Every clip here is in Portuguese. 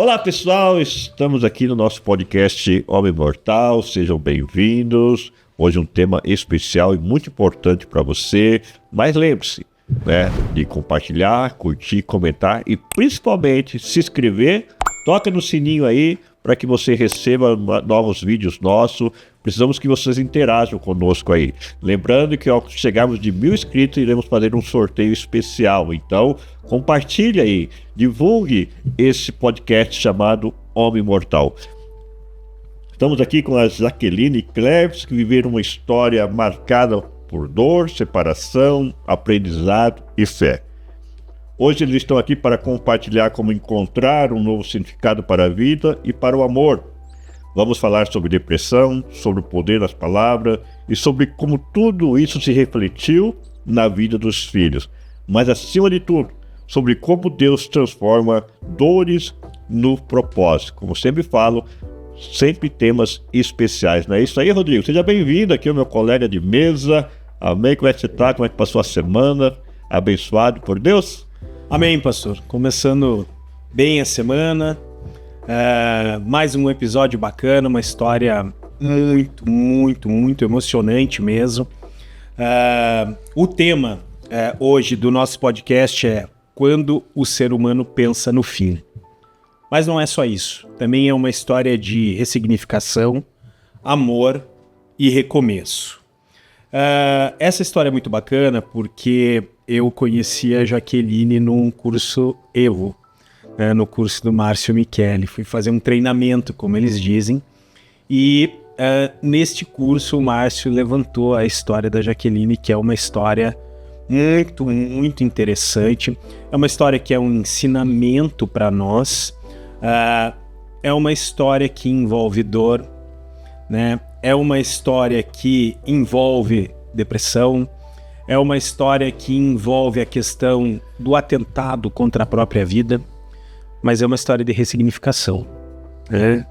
Olá pessoal, estamos aqui no nosso podcast Homem Mortal, sejam bem-vindos. Hoje um tema especial e muito importante para você, mas lembre-se, de compartilhar, curtir, comentar e principalmente se inscrever. Toca no sininho aí para que você receba novos vídeos nossos. Precisamos que vocês interajam conosco aí. Lembrando que ao chegarmos de 1.000 inscritos, iremos fazer um sorteio especial. Então, compartilhe aí, divulgue esse podcast chamado Homem Mortal. Estamos aqui com a Jaqueline Cleves, que viveram uma história marcada por dor, separação, aprendizado e fé. Hoje eles estão aqui para compartilhar como encontrar um novo significado para a vida e para o amor. Vamos falar sobre depressão, sobre o poder das palavras e sobre como tudo isso se refletiu na vida dos filhos. Mas acima de tudo, sobre como Deus transforma dores no propósito. Como sempre falo, sempre temas especiais. Não é isso aí, Rodrigo? Seja bem-vindo aqui, o meu colega de mesa. Amém? Como é que você está? Como é que passou a semana? Abençoado por Deus? Amém, pastor. Começando bem a semana. Mais um episódio bacana, uma história muito emocionante mesmo. O tema hoje do nosso podcast é Quando o Ser Humano Pensa no Fim. Mas não é só isso. Também é uma história de ressignificação, amor e recomeço. Essa história é muito bacana porque eu conheci a Jaqueline num curso EVO, no curso do Márcio Micheli. Fui fazer um treinamento, como eles dizem, e neste curso o Márcio levantou a história da Jaqueline, que é uma história muito interessante. É uma história que é um ensinamento para nós, é uma história que envolve dor, né? É uma história que envolve depressão, é uma história que envolve a questão do atentado contra a própria vida, mas é uma história de ressignificação, né?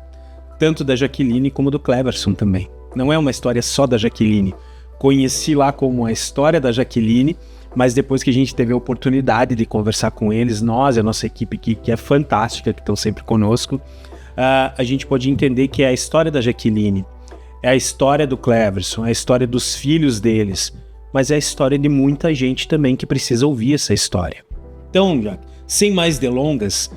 Tanto da Jaqueline como do Cleverson também. Não é uma história só da Jaqueline. Conheci lá como a história da Jaqueline, mas depois que a gente teve a oportunidade de conversar com eles, nós, a nossa equipe que é fantástica, que estão sempre conosco, a gente pode entender que é a história da Jaqueline, é a história do Cleverson, é a história dos filhos deles, mas é a história de muita gente também que precisa ouvir essa história. Então, Jaque, sem mais delongas,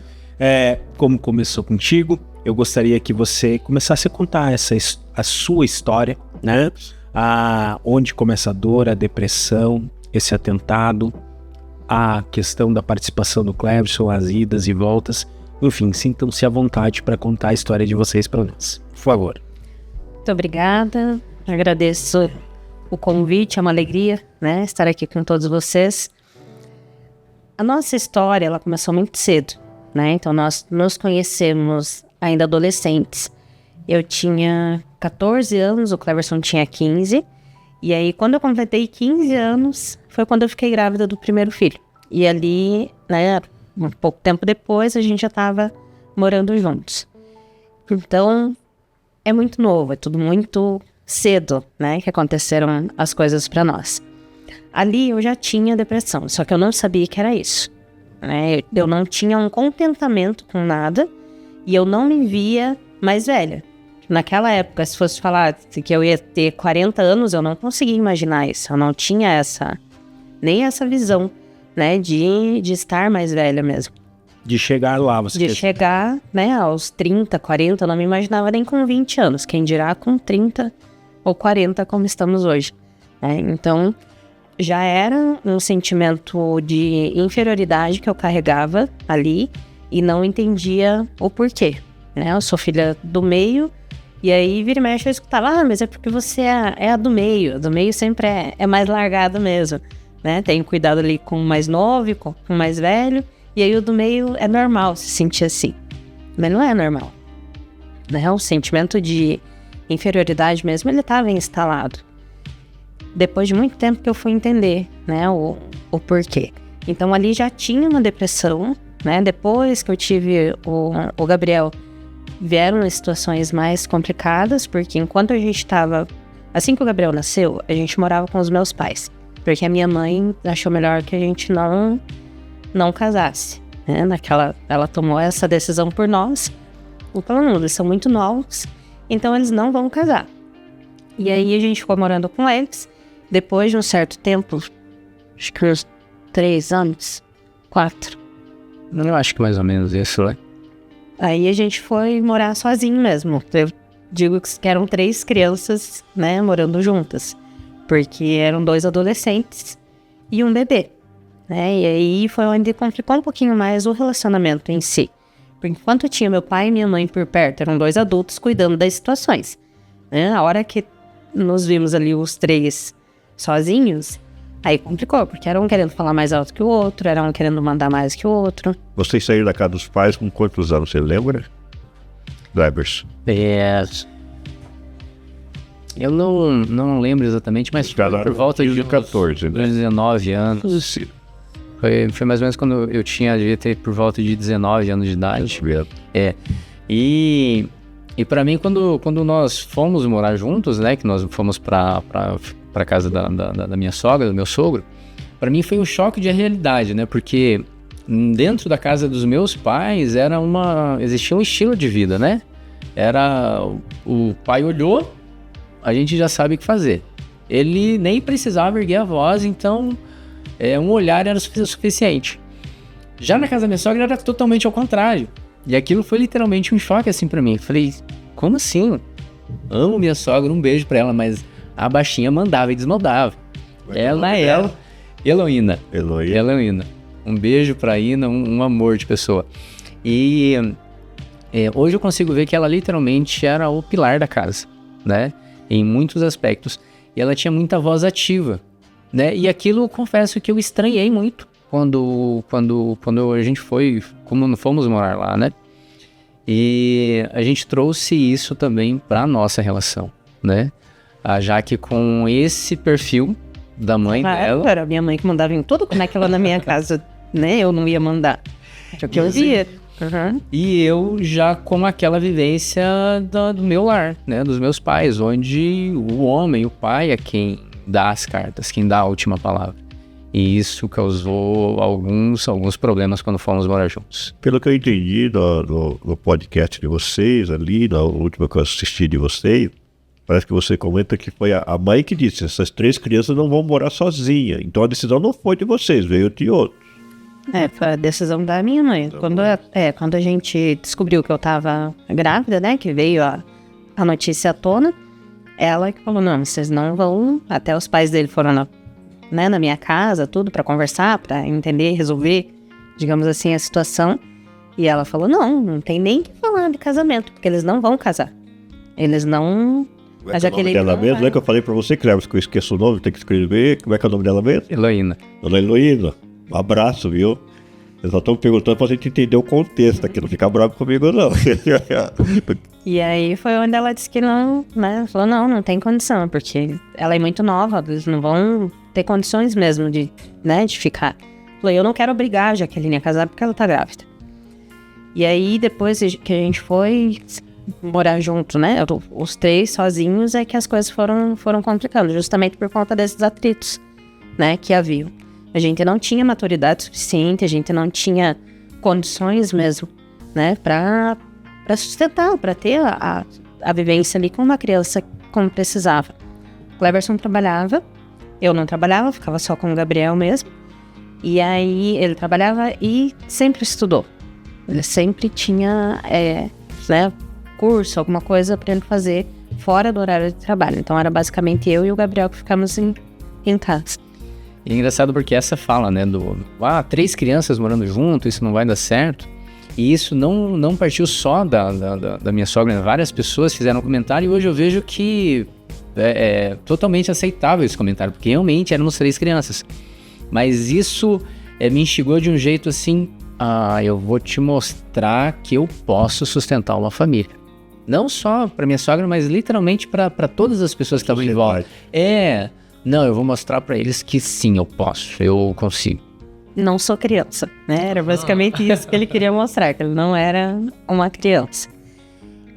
como começou contigo, eu gostaria que você começasse a contar a sua história, né? Onde começa a dor, a depressão, esse atentado, a questão da participação do Cleverson, as idas e voltas. Enfim, sintam-se à vontade para contar a história de vocês para nós. Por favor. Muito obrigada, agradeço o convite, é uma alegria, né, estar aqui com todos vocês. A nossa história, ela começou muito cedo, né, então nós nos conhecemos ainda adolescentes. Eu tinha 14 anos, o Cleverson tinha 15, e aí quando eu completei 15 anos, foi quando eu fiquei grávida do primeiro filho. E ali, né, um pouco tempo depois, a gente já estava morando juntos. Então, é muito novo, é tudo muito cedo, né, que aconteceram as coisas para nós. Ali eu já tinha depressão, só que eu não sabia que era isso, né, eu não tinha um contentamento com nada e eu não me via mais velha. Naquela época, se fosse falar que eu ia ter 40 anos, eu não conseguia imaginar isso, eu não tinha nem essa visão, né, de estar mais velha mesmo. De chegar lá, chegar, né, aos 30, 40, eu não me imaginava nem com 20 anos, quem dirá com 30 ou 40 como estamos hoje, né? Então, já era um sentimento de inferioridade que eu carregava ali e não entendia o porquê, né? Eu sou filha do meio e aí vira e mexe eu escutava, mas é porque você é a do meio sempre é mais largado mesmo, né? Tenho cuidado ali com o mais novo e com o mais velho. E aí o do meio é normal se sentir assim. Mas não é normal, né? O sentimento de inferioridade mesmo, ele estava instalado. Depois de muito tempo que eu fui entender, né, o porquê. Então ali já tinha uma depressão, né? Depois que eu tive o Gabriel, vieram situações mais complicadas, porque enquanto a gente estava... Assim que o Gabriel nasceu, a gente morava com os meus pais. Porque a minha mãe achou melhor que a gente não casasse, né? Ela tomou essa decisão por nós. E falou, não, eles são muito novos, então eles não vão casar. E aí a gente ficou morando com eles. Depois de um certo tempo, acho que uns 3 anos, 4. Eu acho que mais ou menos isso, né? Aí a gente foi morar sozinho mesmo. Eu digo que eram 3 crianças, né, morando juntas. Porque eram 2 adolescentes e um bebê, né? E aí foi onde complicou um pouquinho mais o relacionamento em si. Porque enquanto tinha meu pai e minha mãe por perto, eram 2 adultos cuidando das situações, né? A hora que nos vimos ali os 3 sozinhos, aí complicou, porque era um querendo falar mais alto que o outro, era um querendo mandar mais que o outro. Vocês saíram da casa dos pais com quantos anos, você lembra? Drivers. Eu não lembro exatamente, mas foi por volta de 14, né? 19 anos. Foi mais ou menos quando eu devia ter por volta de 19 anos de idade. E pra mim, quando nós fomos morar juntos, né, que nós fomos pra casa da minha sogra, do meu sogro, pra mim foi um choque de realidade, né, porque dentro da casa dos meus pais existia um estilo de vida, né, o pai olhou, a gente já sabe o que fazer. Ele nem precisava erguer a voz, então um olhar era suficiente. Já na casa da minha sogra era totalmente ao contrário. E aquilo foi literalmente um choque assim pra mim. Falei, como assim? Amo minha sogra, um beijo pra ela, mas a baixinha mandava e desmandava. Heloína. Um beijo pra Ina, um amor de pessoa. E hoje eu consigo ver que ela literalmente era o pilar da casa, né? Em muitos aspectos. E ela tinha muita voz ativa, né? E aquilo, eu confesso que eu estranhei muito quando a gente fomos morar lá, né? E a gente trouxe isso também pra nossa relação, né? Já que com esse perfil da mãe dela... Era a minha mãe que mandava em tudo, como é que ela na minha casa, né? Eu não ia mandar. Só que eu via. Uhum. E eu já com aquela vivência do meu lar, né, dos meus pais, onde o homem, o pai é quem dá as cartas, quem dá a última palavra. E isso causou alguns problemas quando fomos morar juntos. Pelo que eu entendi no podcast de vocês, ali, na última que eu assisti de vocês, parece que você comenta que foi a mãe que disse, essas 3 crianças não vão morar sozinhas. Então a decisão não foi de vocês, veio de outros. Foi a decisão da minha mãe. Quando a gente descobriu que eu tava grávida, né, que veio a notícia à tona, ela que falou, não, vocês não vão... Até os pais dele foram na minha casa, tudo, pra conversar, pra entender, resolver, digamos assim, a situação. E ela falou, não tem nem que falar de casamento, porque eles não vão casar. Eles não... Como é que é o nome dela mesmo? Não é que eu falei pra você, Cleber, que eu esqueço o nome, tem que escrever. Como é que é o nome dela mesmo? Heloína. Dona Heloína. Um abraço, viu? Eles só estão perguntando pra gente entender o contexto aqui, não fica bravo comigo, não. E aí foi onde ela disse que não, né? Falou, não tem condição, porque ela é muito nova, eles não vão ter condições mesmo de ficar. Falei, eu não quero obrigar a Jaqueline a casar porque ela tá grávida. E aí, depois que a gente foi morar junto, né? Os 3 sozinhos, é que as coisas foram complicando, justamente por conta desses atritos, né? Que haviam. A gente não tinha maturidade suficiente, a gente não tinha condições mesmo, né, pra sustentar, pra ter a vivência ali com uma criança como precisava. O Cleberson trabalhava, eu não trabalhava, ficava só com o Gabriel mesmo. E aí ele trabalhava e sempre estudou. Ele sempre tinha curso, alguma coisa pra ele fazer fora do horário de trabalho. Então era basicamente eu e o Gabriel que ficamos em casa. E é engraçado porque essa fala, né, 3 crianças morando junto, isso não vai dar certo. E isso não partiu só da minha sogra, né? Várias pessoas fizeram um comentário e hoje eu vejo que é totalmente aceitável esse comentário, porque realmente éramos 3 crianças. Mas isso me instigou de um jeito assim, eu vou te mostrar que eu posso sustentar uma família. Não só para minha sogra, mas literalmente para todas as pessoas que estavam em volta. Não, eu vou mostrar pra eles que sim, eu posso, eu consigo. Não sou criança, né? Era basicamente isso que ele queria mostrar, que ele não era uma criança.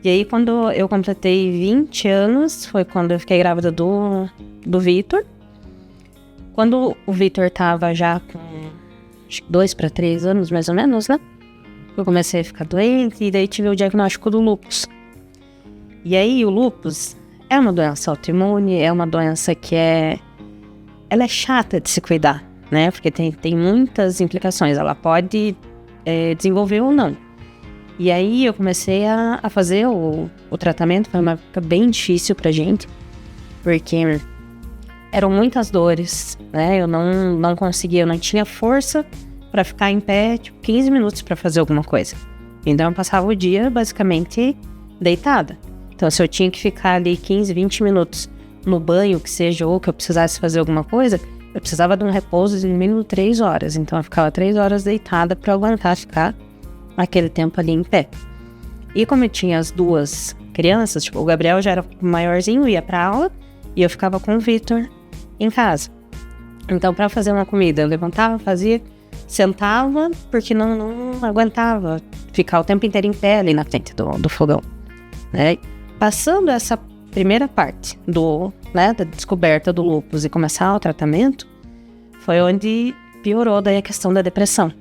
E aí, quando eu completei 20 anos, foi quando eu fiquei grávida do Vitor. Quando o Vitor tava já com acho que 2 para 3 anos, mais ou menos, né? Eu comecei a ficar doente e daí tive o diagnóstico do lúpus. E aí o lúpus é uma doença autoimune, é uma doença que ela é chata de se cuidar, né? Porque tem muitas implicações, ela pode desenvolver ou não. E aí eu comecei a fazer o tratamento, foi uma época bem difícil pra gente, porque eram muitas dores, né? Eu não conseguia, eu não tinha força pra ficar em pé, 15 minutos pra fazer alguma coisa. Então eu passava o dia basicamente deitada. Então se eu tinha que ficar ali 15, 20 minutos no banho, que seja, ou que eu precisasse fazer alguma coisa, eu precisava de um repouso de no mínimo 3 horas. Então eu ficava 3 horas deitada pra aguentar ficar aquele tempo ali em pé. E como eu tinha as 2 crianças, tipo, o Gabriel já era maiorzinho, ia pra aula, e eu ficava com o Vitor em casa. Então, pra fazer uma comida, eu levantava, fazia, sentava, porque não aguentava ficar o tempo inteiro em pé ali na frente do fogão, né? Passando essa primeira parte da descoberta do lúpus e começar o tratamento, foi onde piorou daí a questão da depressão,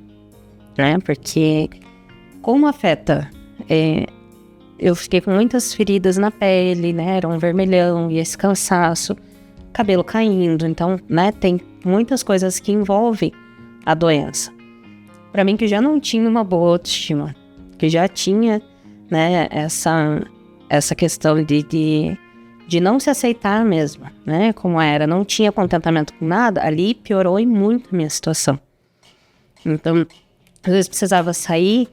né? Porque como afeta, eu fiquei com muitas feridas na pele, né? Era um vermelhão e esse cansaço, cabelo caindo. Então, né? Tem muitas coisas que envolvem a doença. Para mim, que já não tinha uma boa autoestima, que já tinha, né? Essa questão de não se aceitar mesmo, né? Como era, não tinha contentamento com nada, ali piorou e muito a minha situação. Então, às vezes precisava sair.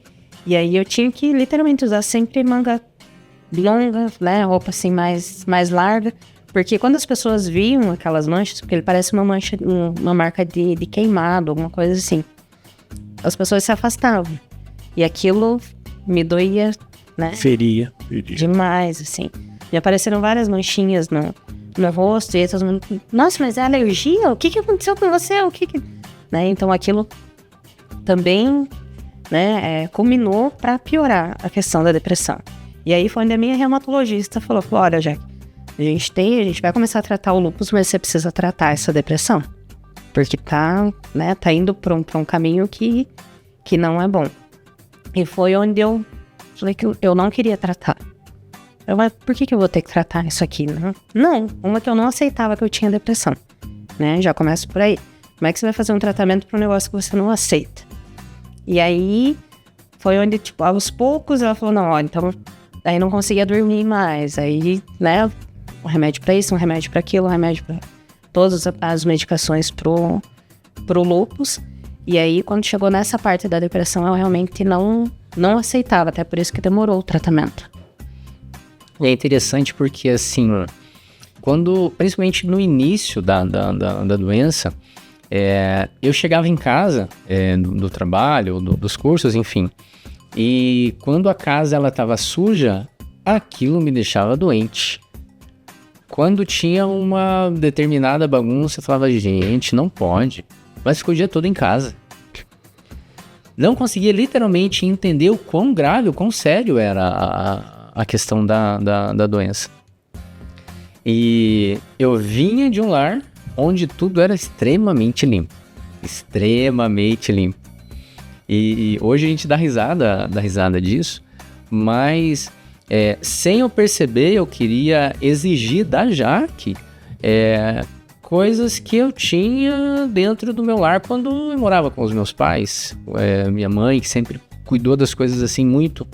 E aí eu tinha que literalmente usar sempre manga longa, né, roupa assim mais larga, porque quando as pessoas viam aquelas manchas, porque ele parece uma mancha, uma marca de queimado, alguma coisa assim, as pessoas se afastavam. E aquilo me doía, né? Feria. Demais, assim. Me apareceram várias manchinhas no rosto, e todo mundo, nossa, mas é alergia? O que aconteceu com você? Né? Então aquilo também, né, culminou para piorar a questão da depressão. E aí foi onde a minha reumatologista falou, olha, Jack, a gente vai começar a tratar o lúpus, mas você precisa tratar essa depressão, porque tá indo para um caminho que não é bom. E foi onde eu falei que eu não queria tratar. Mas por que eu vou ter que tratar isso aqui? Não, uma que eu não aceitava que eu tinha depressão, né? Já começa por aí. Como é que você vai fazer um tratamento para um negócio que você não aceita? E aí, foi onde, tipo, aos poucos ela falou, não, ó, então, aí não conseguia dormir mais, aí, né, um remédio pra isso, um remédio pra aquilo, um remédio pra todas as medicações pro lúpus, e aí, quando chegou nessa parte da depressão, eu realmente não aceitava, até por isso que demorou o tratamento. É interessante porque, assim, principalmente no início da doença, eu chegava em casa, do trabalho, dos cursos, enfim, e quando a casa ela estava suja, aquilo me deixava doente. Quando tinha uma determinada bagunça, eu falava, gente, não pode, mas ficou o dia todo em casa. Não conseguia literalmente entender o quão grave, o quão sério era a questão da doença. E eu vinha de um lar onde tudo era extremamente limpo. Extremamente limpo. E hoje a gente dá risada disso, mas sem eu perceber, eu queria exigir da Jaque coisas que eu tinha dentro do meu lar quando eu morava com os meus pais. Minha mãe, que sempre cuidou das coisas assim muito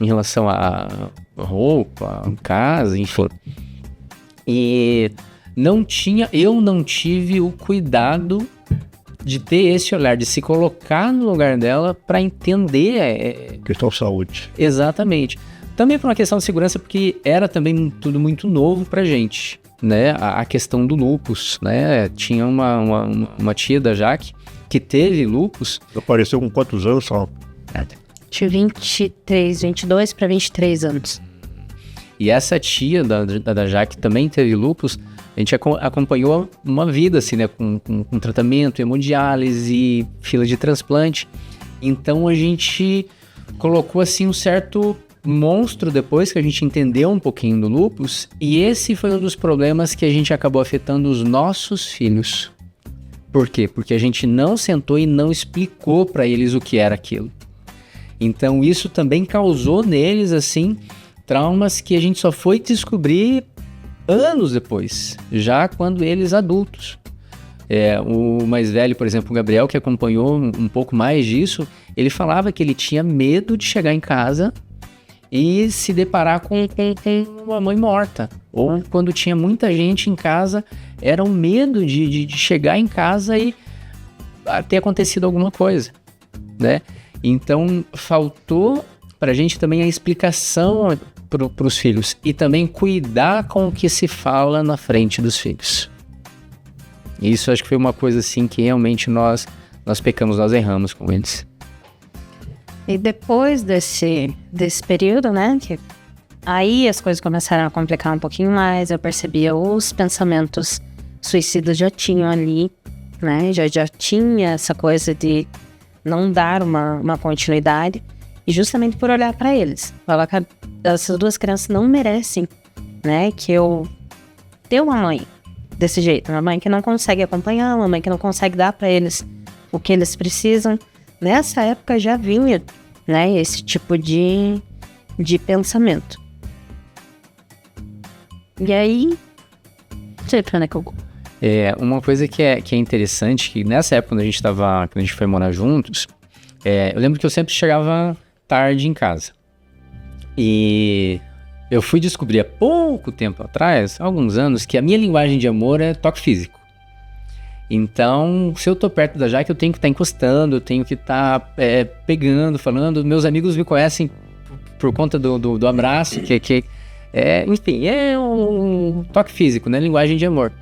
em relação a roupa, casa, enfim. E eu não tive o cuidado de ter esse olhar, de se colocar no lugar dela para entender... Questão de saúde. Exatamente. Também por uma questão de segurança, porque era também tudo muito novo pra gente, né? A questão do lúpus, né? Tinha uma tia da Jaque que teve lúpus. Apareceu com quantos anos só? Tinha 22 para 23 anos. E essa tia da Jaque também teve lúpus. A gente acompanhou uma vida, assim, né? Com tratamento, hemodiálise, fila de transplante. Então a gente colocou, assim, um certo monstro depois que a gente entendeu um pouquinho do lúpus. E esse foi um dos problemas que a gente acabou afetando os nossos filhos. Por quê? Porque a gente não sentou e não explicou para eles o que era aquilo. Então isso também causou neles, assim, traumas que a gente só foi descobrir anos depois, já quando eles adultos. O mais velho, por exemplo, o Gabriel, que acompanhou um pouco mais disso, ele falava que ele tinha medo de chegar em casa e se deparar com uma mãe morta. Ou quando tinha muita gente em casa, era um medo de chegar em casa e ter acontecido alguma coisa, né? Então, faltou pra gente também a explicação pros filhos e também cuidar com o que se fala na frente dos filhos. Isso acho que foi uma coisa assim que realmente nós pecamos, nós erramos com eles. E depois desse período, né, que aí as coisas começaram a complicar um pouquinho mais, eu percebia os pensamentos suicidas já tinham ali, né, já tinha essa coisa de não dar uma continuidade, e justamente por olhar para eles, falar que essas duas crianças não merecem, né, que eu ter uma mãe desse jeito, uma mãe que não consegue acompanhar, uma mãe que não consegue dar para eles o que eles precisam. Nessa época já vinha, né, esse tipo de pensamento. E aí, não sei pra onde é que eu vou. Uma coisa que é interessante, que nessa época quando a gente foi morar juntos, eu lembro que eu sempre chegava tarde em casa. E eu fui descobrir há pouco tempo atrás, há alguns anos, que a minha linguagem de amor é toque físico. Então, se eu tô perto da Jaque, eu tenho que estar encostando, eu tenho que estar pegando, falando. Meus amigos me conhecem por conta do abraço, enfim, é um toque físico, né? Linguagem de amor.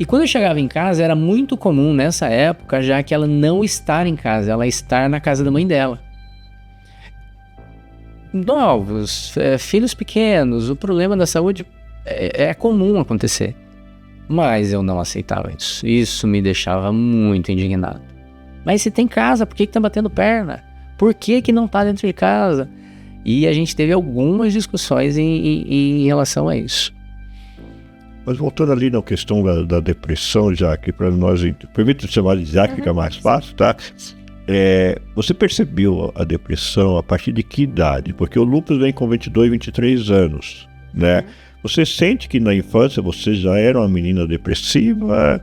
E quando eu chegava em casa, era muito comum nessa época, já que ela não estar em casa, ela estar na casa da mãe dela. Novos, filhos pequenos, o problema da saúde é comum acontecer. Mas eu não aceitava isso. Isso me deixava muito indignado. Mas se tem casa, por que tá batendo perna? Por que não tá dentro de casa? E a gente teve algumas discussões em relação a isso. Mas voltando ali na questão da depressão, Jaque, para nós, permita chamar de Jaque, fica mais fácil, tá? Você percebeu a depressão a partir de que idade? Porque o Lucas vem com 22, 23 anos, né? Você sente que na infância você já era uma menina depressiva?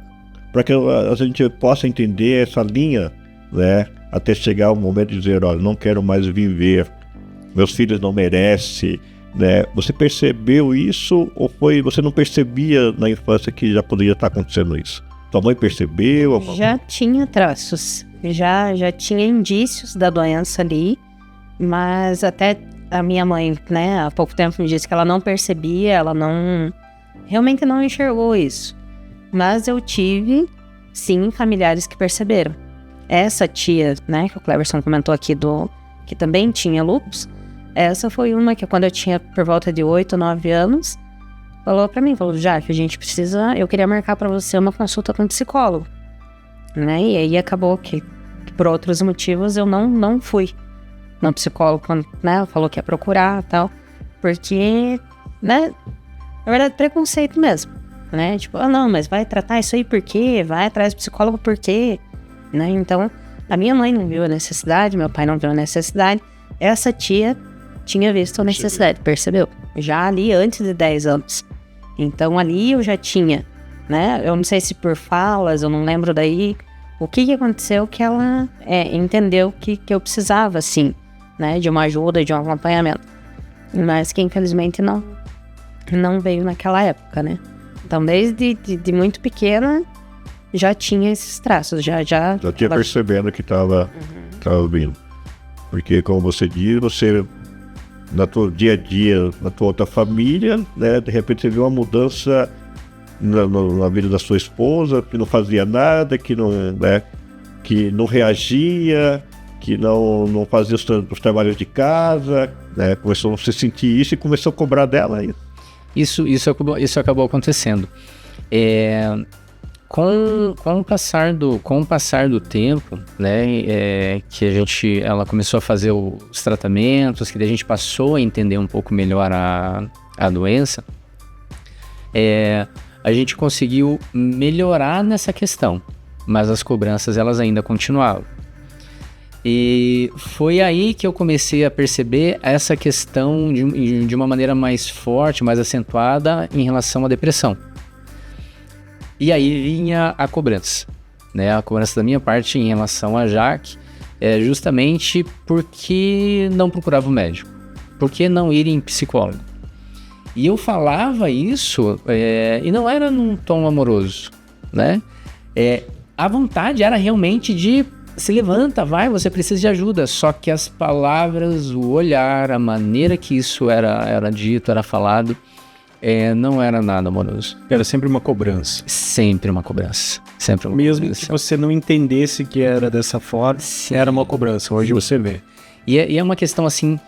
Para que a gente possa entender essa linha, né? Até chegar o momento de dizer, olha, não quero mais viver, meus filhos não merecem, né? Você percebeu isso ou você não percebia na infância que já poderia estar acontecendo isso? Tua mãe percebeu? Já tinha traços, já tinha indícios da doença ali, mas até a minha mãe, né, há pouco tempo me disse que ela não percebia, ela realmente não enxergou isso. Mas eu tive, sim, familiares que perceberam. Essa tia, né, que o Cleverson comentou aqui, que também tinha lúpus, essa foi uma que quando eu tinha por volta de 8, 9 anos, falou pra mim, Jaque, a gente precisa, eu queria marcar pra você uma consulta com um psicólogo, né, e aí acabou que por outros motivos eu não fui no psicólogo, quando, né, falou que ia procurar e tal, porque, né, na verdade, preconceito mesmo, né, tipo, não, mas vai tratar isso aí por quê? Vai atrás do psicólogo por quê? Né, então, a minha mãe não viu a necessidade, meu pai não viu a necessidade, essa tia tinha visto a necessidade, percebeu? Já ali antes de 10 anos. Então, ali eu já tinha, né, eu não sei se por falas, eu não lembro daí, o que aconteceu que ela entendeu que eu precisava, assim, né, de uma ajuda, de um acompanhamento, mas que infelizmente não veio naquela época, né. Então desde de muito pequena já tinha esses traços, já tinha percebendo que estava vindo, porque como você diz, você na tua dia a dia, na tua outra família, né, de repente você viu uma mudança na vida da sua esposa, que não fazia nada, que não reagia, que não fazia os trabalhos de casa, né? Começou a se sentir isso e começou a cobrar dela. Isso acabou acontecendo. Com o passar do tempo, né, que ela começou a fazer os tratamentos, que a gente passou a entender um pouco melhor a doença, a gente conseguiu melhorar nessa questão, mas as cobranças elas ainda continuavam. E foi aí que eu comecei a perceber essa questão de uma maneira mais forte, mais acentuada em relação à depressão. E aí vinha a cobrança, né? A cobrança da minha parte em relação a Jaque, justamente porque não procurava o médico, porque não ir em psicólogo. E eu falava isso, e não era num tom amoroso, né? A vontade era realmente de se levanta, vai, você precisa de ajuda. Só que as palavras, o olhar, a maneira que isso era dito, era falado, não era nada amoroso. Era sempre uma cobrança. Sempre uma cobrança. Sempre uma Mesmo cobrança. que você não entendesse que era dessa forma, era uma cobrança. Hoje você vê. E é uma questão assim,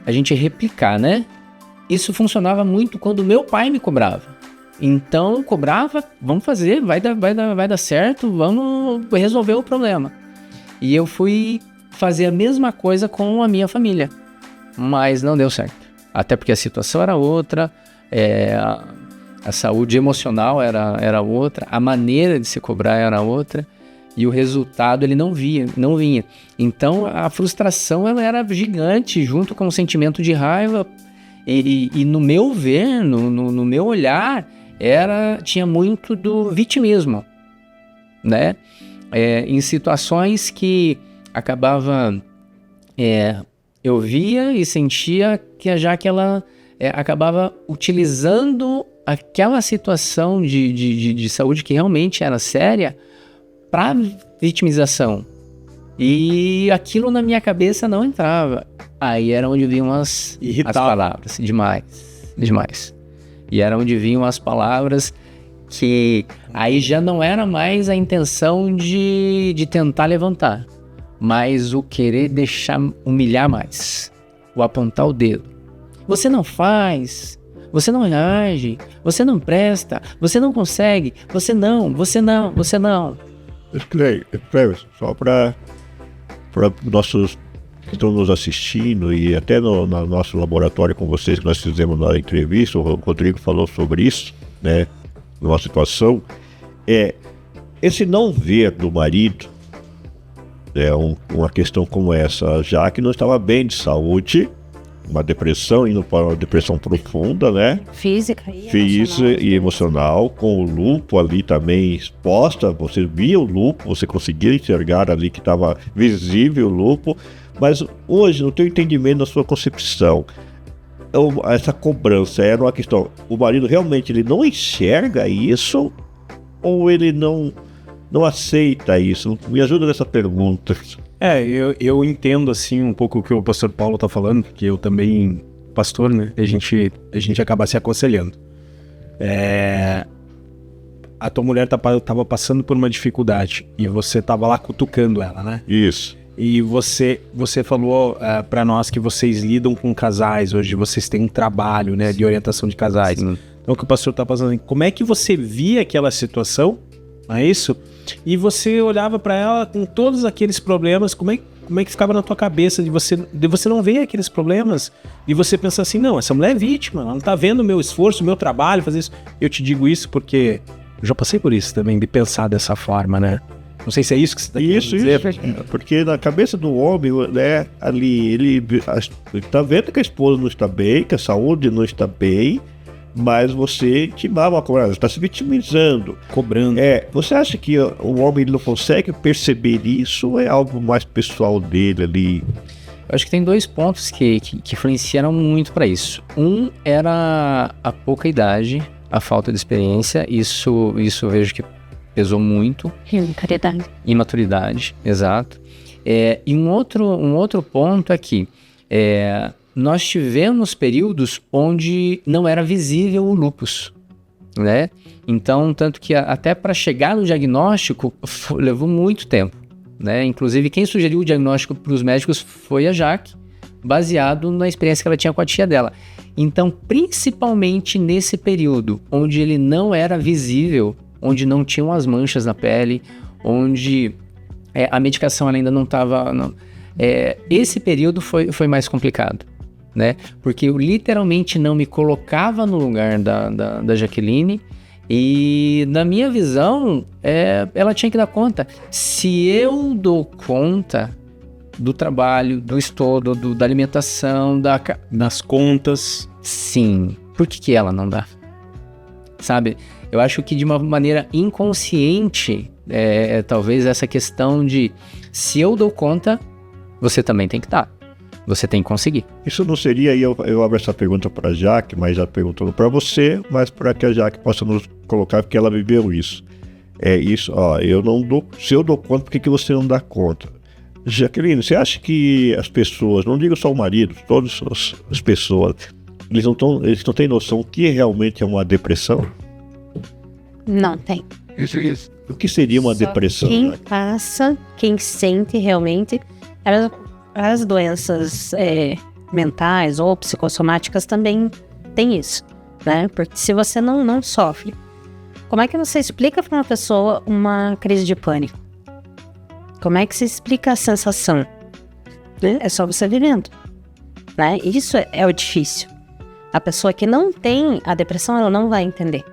a gente replicar, né? Isso funcionava muito quando meu pai me cobrava. Então eu cobrava, vamos fazer, vai dar certo, vamos resolver o problema. E eu fui fazer a mesma coisa com a minha família, mas não deu certo. Até porque a situação era outra, a saúde emocional era outra, a maneira de se cobrar era outra, e o resultado ele não vinha. Então a frustração ela era gigante, junto com o sentimento de raiva, e no meu ver, no meu olhar, tinha muito do vitimismo, né? Em situações que acabava, eu via e sentia que a Jaque ela acabava utilizando aquela situação de saúde que realmente era séria para vitimização. E aquilo na minha cabeça não entrava. Aí era onde vinham as palavras, demais. E era onde vinham as palavras que aí já não era mais a intenção de tentar levantar, mas o querer humilhar mais, o apontar o dedo. Você não faz, você não reage, você não presta, você não consegue, você não. Só para nossos que estão nos assistindo e até no nosso laboratório com vocês que nós fizemos na entrevista, o Rodrigo falou sobre isso, né, numa situação, esse não ver do marido, uma questão como essa, já que não estava bem de saúde, uma depressão, indo para uma depressão profunda, né? Física e emocional, com o lúpulo ali também exposta, você via o lúpulo, você conseguia enxergar ali que estava visível o lúpulo, mas hoje, no teu entendimento, na sua concepção, essa cobrança era uma questão, o marido realmente ele não enxerga isso ou ele não aceita isso? Me ajuda nessa pergunta. Eu entendo assim um pouco o que o pastor Paulo está falando, porque eu também, pastor, né? A gente acaba se aconselhando. A tua mulher tava passando por uma dificuldade e você tava lá cutucando ela, né? Isso. E você falou para nós que vocês lidam com casais hoje, vocês têm um trabalho, né, de orientação de casais. Sim. Então o que o pastor tá passando, como é que você via aquela situação, não é isso? E você olhava para ela com todos aqueles problemas, como é que ficava na tua cabeça de você não ver aqueles problemas e você pensar assim, não, essa mulher é vítima, ela não tá vendo o meu esforço, o meu trabalho, fazer isso. Eu te digo isso porque eu já passei por isso também, de pensar dessa forma, né? Não sei se é isso que você está querendo dizer. Isso. Porque na cabeça do homem, né, ali, ele tá vendo que a esposa não está bem, que a saúde não está bem, mas você intimava a cobrança, está se vitimizando. Cobrando. Você acha que o homem não consegue perceber isso ou é algo mais pessoal dele ali? Eu acho que tem dois pontos que influenciaram muito para isso. Um era a pouca idade, a falta de experiência, isso eu vejo que pesou muito. Imaturidade, exato. E um outro ponto é que nós tivemos períodos onde não era visível o lúpus, né? Então, tanto que até para chegar no diagnóstico levou muito tempo, né? Inclusive, quem sugeriu o diagnóstico para os médicos foi a Jaque, baseado na experiência que ela tinha com a tia dela. Então, principalmente nesse período onde ele não era visível, onde não tinham as manchas na pele, onde a medicação ainda não estava... esse período foi mais complicado, né? Porque eu literalmente não me colocava no lugar da Jaqueline E na minha visão, ela tinha que dar conta. Se eu dou conta do trabalho, do estudo, da alimentação, Das contas. Sim, por que ela não dá? Sabe? Eu acho que de uma maneira inconsciente, talvez essa questão de se eu dou conta, você também tem que dar. Você tem que conseguir. Isso não seria, e eu abro essa pergunta para a Jaque, mas já perguntando para você, mas para que a Jaque possa nos colocar, porque ela viveu isso. Isso, se eu dou conta, por que você não dá conta? Jaqueline, você acha que as pessoas, não digo só o marido, todas as pessoas, eles não têm noção que realmente é uma depressão? Não tem. O que seria uma depressão? Quem passa, quem sente realmente, as doenças mentais ou psicossomáticas também tem isso, né? Porque se você não sofre, como é que você explica para uma pessoa uma crise de pânico? Como é que se explica a sensação? Né? É só você vivendo, né? Isso é o difícil. A pessoa que não tem a depressão, ela não vai entender.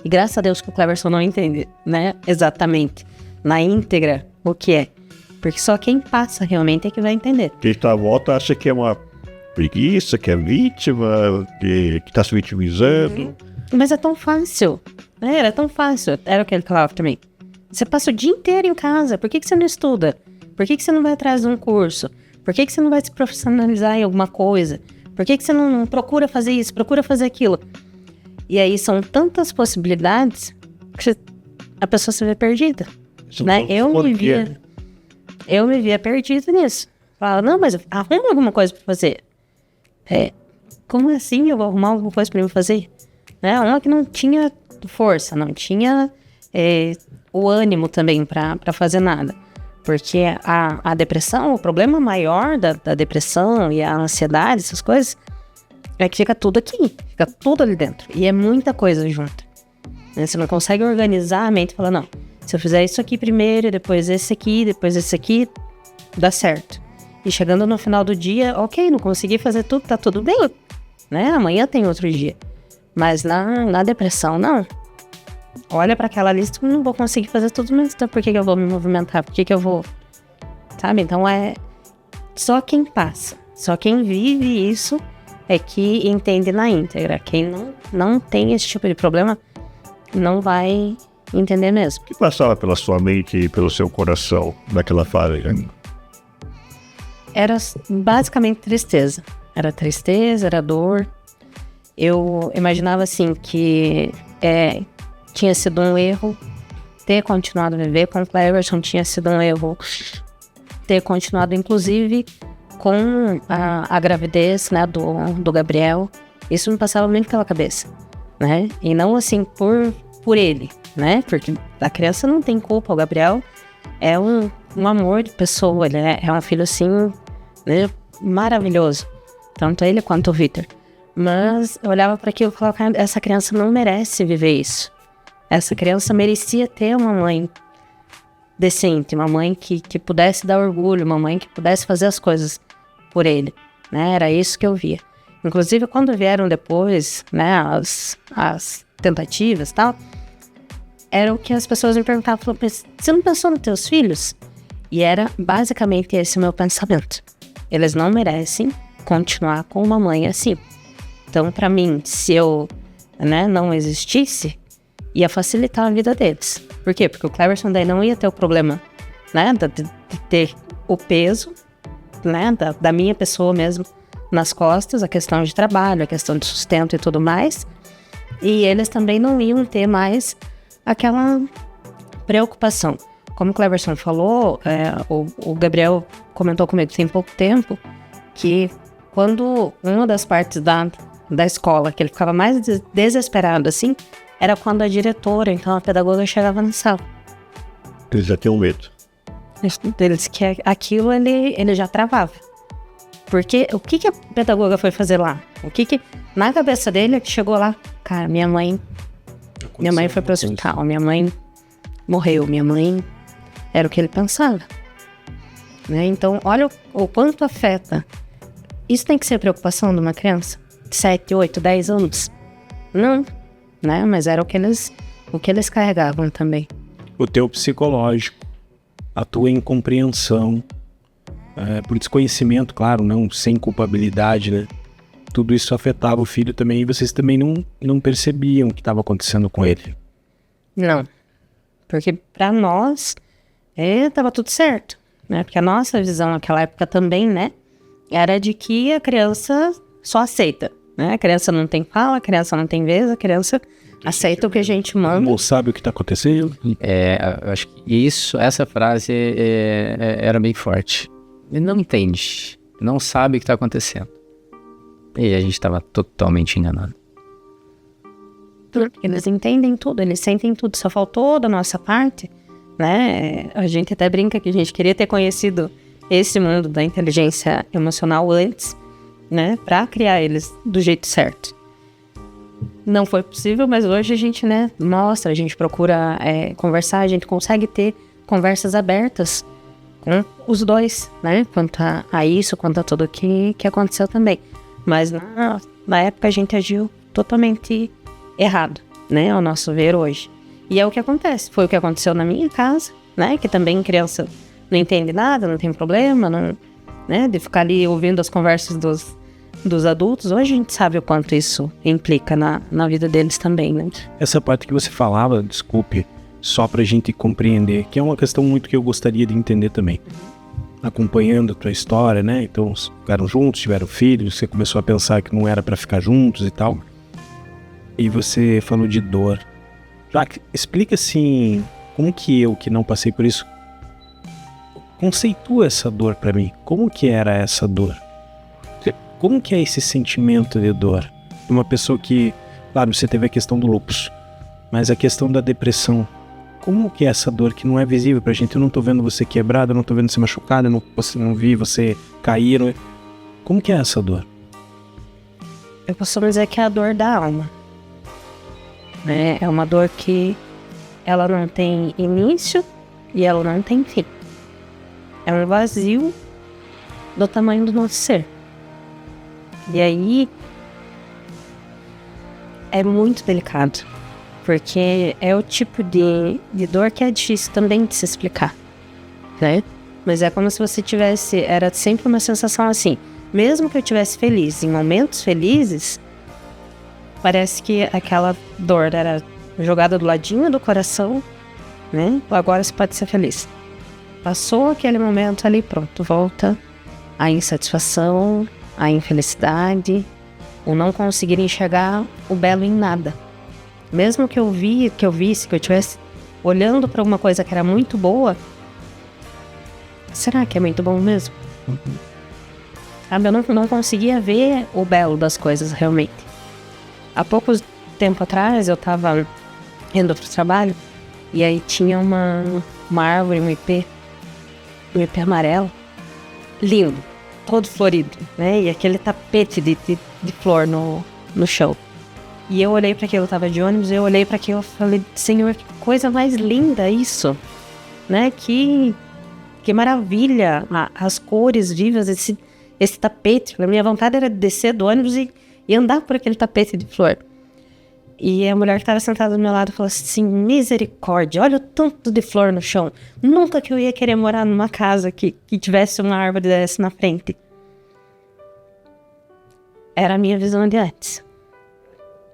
E graças a Deus que o Cleverson não entende, né? Exatamente, na íntegra, o que é. Porque só quem passa realmente é que vai entender. Quem está à volta acha que é uma preguiça, que é vítima, que está se vitimizando. Mas é tão fácil, né? Era tão fácil, era o que ele falava também. Você passa o dia inteiro em casa, por que você não estuda? Por que você não vai atrás de um curso? Por que você não vai se profissionalizar em alguma coisa? Por que você não procura fazer isso, procura fazer aquilo? E aí são tantas possibilidades que a pessoa se vê perdida, né? Eu me via perdida nisso. Falava, não, mas arruma alguma coisa pra fazer. Como assim eu vou arrumar alguma coisa pra eu fazer? Né? Uma que não tinha força, não tinha o ânimo também pra fazer nada. Porque a depressão, o problema maior da depressão e a ansiedade, essas coisas, é que fica tudo aqui, fica tudo ali dentro. E é muita coisa junto. Né? Você não consegue organizar a mente e falar, não, se eu fizer isso aqui primeiro, depois esse aqui, dá certo. E chegando no final do dia, ok, não consegui fazer tudo, tá tudo bem. Né? Amanhã tem outro dia. Mas na depressão, não. Olha pra aquela lista, não vou conseguir fazer tudo, mas então por que eu vou me movimentar? Por que eu vou... Sabe? Então é só quem passa, só quem vive isso é que entende na íntegra. Quem não tem esse tipo de problema não vai entender mesmo. O que passava pela sua mente e pelo seu coração naquela fase? Era basicamente tristeza. Era tristeza, era dor. Eu imaginava assim que tinha sido um erro ter continuado a viver com o Cleverson, tinha sido um erro ter continuado inclusive com a gravidez, né, do Gabriel. Isso me passava muito pela cabeça, né? E não assim por ele, né? Porque a criança não tem culpa. O Gabriel é um amor de pessoa, ele é um filho assim, né, maravilhoso, tanto ele quanto o Victor. Mas eu olhava para aquilo e falava, essa criança não merece viver isso. Essa criança merecia ter uma mãe decente, uma mãe que pudesse dar orgulho, uma mãe que pudesse fazer as coisas por ele, né? Era isso que eu via. Inclusive, quando vieram depois, né, as tentativas e tal, era o que as pessoas me perguntavam, falavam, você não pensou nos teus filhos? E era basicamente esse o meu pensamento. Eles não merecem continuar com uma mãe assim. Então, para mim, se eu, né, não existisse, ia facilitar a vida deles. Por quê? Porque o Cleverson daí não ia ter o problema, né, de ter o peso, né, da minha pessoa mesmo nas costas, a questão de trabalho, a questão de sustento e tudo mais. E eles também não iam ter mais aquela preocupação. Como o Cleverson falou, o Gabriel comentou comigo tem pouco tempo que quando uma das partes da escola que ele ficava mais desesperado assim, era quando a diretora, então a pedagoga, chegava na sala. Eles já tinham medo. Ele disse que aquilo ele já travava. Porque o que a pedagoga foi fazer lá? O que na cabeça dele é que chegou lá? Cara, minha mãe foi pro hospital, minha mãe morreu, minha mãe... Era o que ele pensava. Né? Então, olha o quanto afeta. Isso tem que ser preocupação de uma criança? 7, 8, 10 anos? Não. Né? Mas era o que eles o que eles carregavam também. O teu psicológico, a tua incompreensão, por desconhecimento, claro, não sem culpabilidade, né? Tudo isso afetava o filho também e vocês também não percebiam o que estava acontecendo com ele. Não, porque pra nós tava tudo certo, né? Porque a nossa visão naquela época também, né, era de que a criança só aceita, né? A criança não tem fala, a criança não tem vez, a criança aceita o que a gente manda. Ou sabe o que está acontecendo? Eu acho que essa frase era bem forte. Ele não entende, não sabe o que está acontecendo. E a gente estava totalmente enganado. Eles entendem tudo, eles sentem tudo, só faltou da nossa parte, né? A gente até brinca que a gente queria ter conhecido esse mundo da inteligência emocional antes, né? Pra criar eles do jeito certo. Não foi possível, mas hoje a gente, né, mostra, a gente procura conversar, a gente consegue ter conversas abertas com os dois, né? Quanto a isso, quanto a tudo que aconteceu também. Mas na época a gente agiu totalmente errado, né? Ao nosso ver hoje. E é o que acontece. Foi o que aconteceu na minha casa, né? Que também criança não entende nada, não tem problema, não, né? De ficar ali ouvindo as conversas dos adultos. Hoje a gente sabe o quanto isso implica na vida deles também, né? Essa parte que você falava, desculpe, só pra gente compreender, que é uma questão muito que eu gostaria de entender também. Acompanhando a tua história, né? Então, ficaram juntos, tiveram filhos, você começou a pensar que não era pra ficar juntos e tal. E você falou de dor. Jaque, explica assim, como que eu, que não passei por isso, conceitua essa dor pra mim. Como que era essa dor? Como que é esse sentimento de dor? De uma pessoa que, claro, você teve a questão do lúpus, mas a questão da depressão. Como que é essa dor que não é visível pra gente? Eu não tô vendo você quebrado, eu não tô vendo você machucado, eu não vi você cair. Como que é essa dor? Eu costumo dizer que é a dor da alma. Né? É uma dor que ela não tem início e ela não tem fim. É um vazio do tamanho do nosso ser. E aí é muito delicado, porque é o tipo de dor que é difícil também de se explicar, né? Mas é como se você tivesse, era sempre uma sensação assim, mesmo que eu estivesse feliz, em momentos felizes, parece que aquela dor era jogada do ladinho do coração, né? Agora você pode ser feliz. Passou aquele momento ali, pronto, volta a insatisfação, a infelicidade, o não conseguir enxergar o belo em nada. Mesmo que eu visse, que eu estivesse olhando para alguma coisa que era muito boa, será que é muito bom mesmo? Sabe, eu não conseguia ver o belo das coisas realmente. Há pouco tempo atrás eu estava indo para o trabalho e aí tinha uma árvore, um ipê amarelo, lindo, todo florido, né? E aquele tapete de flor no chão. E eu olhei para aquilo, eu tava de ônibus, eu olhei para aquilo e falei, Senhor, que coisa mais linda isso, né? Que maravilha, as cores vivas, esse tapete. A minha vontade era descer do ônibus e andar por aquele tapete de flor. E a mulher que estava sentada do meu lado falou assim, misericórdia, olha o tanto de flor no chão. Nunca que eu ia querer morar numa casa que tivesse uma árvore dessa na frente. Era a minha visão de antes,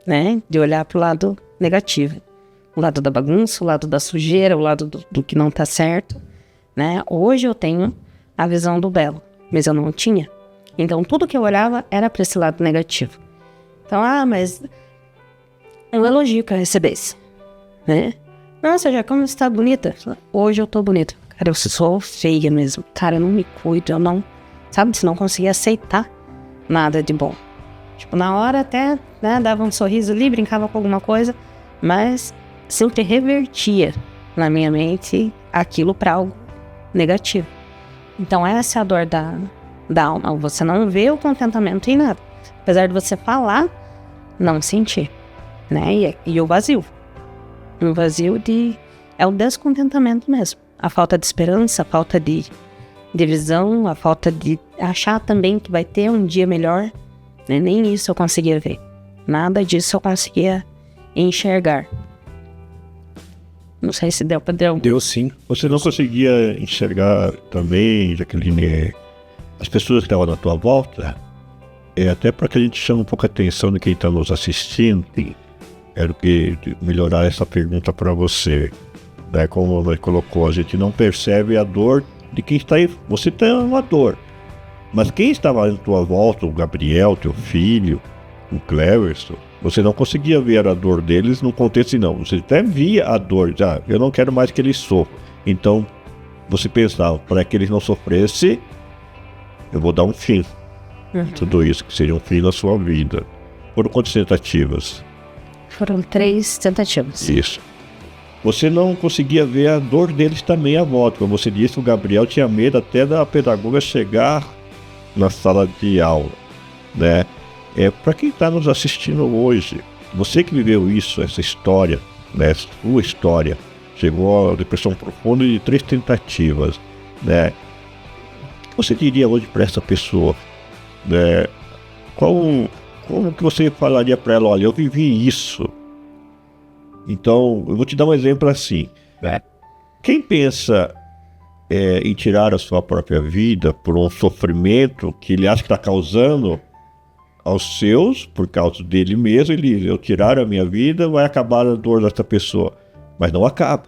né? De olhar pro lado negativo. O lado da bagunça, o lado da sujeira, o lado do que não tá certo, né? Hoje eu tenho a visão do belo, mas eu não tinha. Então tudo que eu olhava era para esse lado negativo. Então, mas um elogio que eu recebesse, né? Nossa, já como você tá bonita? Hoje eu tô bonita. Cara, eu sou feia mesmo. Cara, eu não me cuido, eu não... Sabe, se não conseguia aceitar nada de bom. Tipo, na hora até, né, dava um sorriso ali, brincava com alguma coisa, mas sempre revertia na minha mente aquilo pra algo negativo. Então essa é a dor da alma. Você não vê o contentamento em nada. Apesar de você falar, não sentir, né? E o vazio. Um vazio é o descontentamento mesmo. A falta de esperança, a falta de visão, a falta de achar também que vai ter um dia melhor. Né? Nem isso eu conseguia ver. Nada disso eu conseguia enxergar. Não sei se deu pra dar. Deu sim. Você não conseguia enxergar também, Jaqueline, as pessoas que estavam na tua volta? Até para que a gente chame um pouco a atenção de quem está nos assistindo. Quero que melhorar essa pergunta para você. Né? Como você colocou, a gente não percebe a dor de quem está aí. Você tem uma dor. Mas quem estava à tua volta, o Gabriel, teu filho, o Cleverson, você não conseguia ver a dor deles no contexto, não. Você até via a dor, já, eu não quero mais que eles sofram. Então, você pensava, para que eles não sofressem, eu vou dar um fim. Tudo isso, que seria um fim na sua vida. Foram quantas tentativas? Foram 3 tentativas. Isso. Você não conseguia ver a dor deles também à volta. Como você disse, o Gabriel tinha medo até da pedagoga chegar na sala de aula, né? Para quem está nos assistindo hoje, você que viveu isso, essa história, né? Sua história, chegou à depressão profunda de 3 tentativas, né? O que você diria hoje para essa pessoa, né? Como que você falaria para ela, olha, eu vivi isso. Então, eu vou te dar um exemplo assim. Quem pensa em tirar a sua própria vida por um sofrimento que ele acha que está causando aos seus, por causa dele mesmo, eu tirar a minha vida, vai acabar a dor dessa pessoa. Mas não acaba.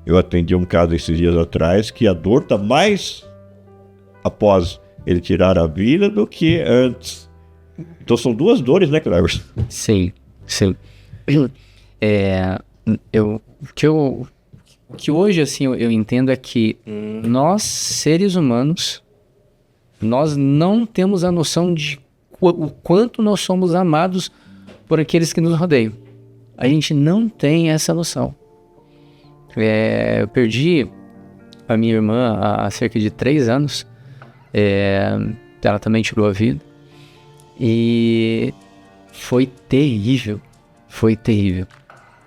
Eu atendi um caso esses dias atrás que a dor está mais após ele tirar a vida do que antes. Então são 2 dores, né, Cleverson? Sim. O que hoje, assim, eu entendo é que nós, seres humanos, nós não temos a noção de o quanto nós somos amados por aqueles que nos rodeiam. A gente não tem essa noção. Eu perdi a minha irmã há cerca de 3 anos. Ela também tirou a vida. E foi terrível.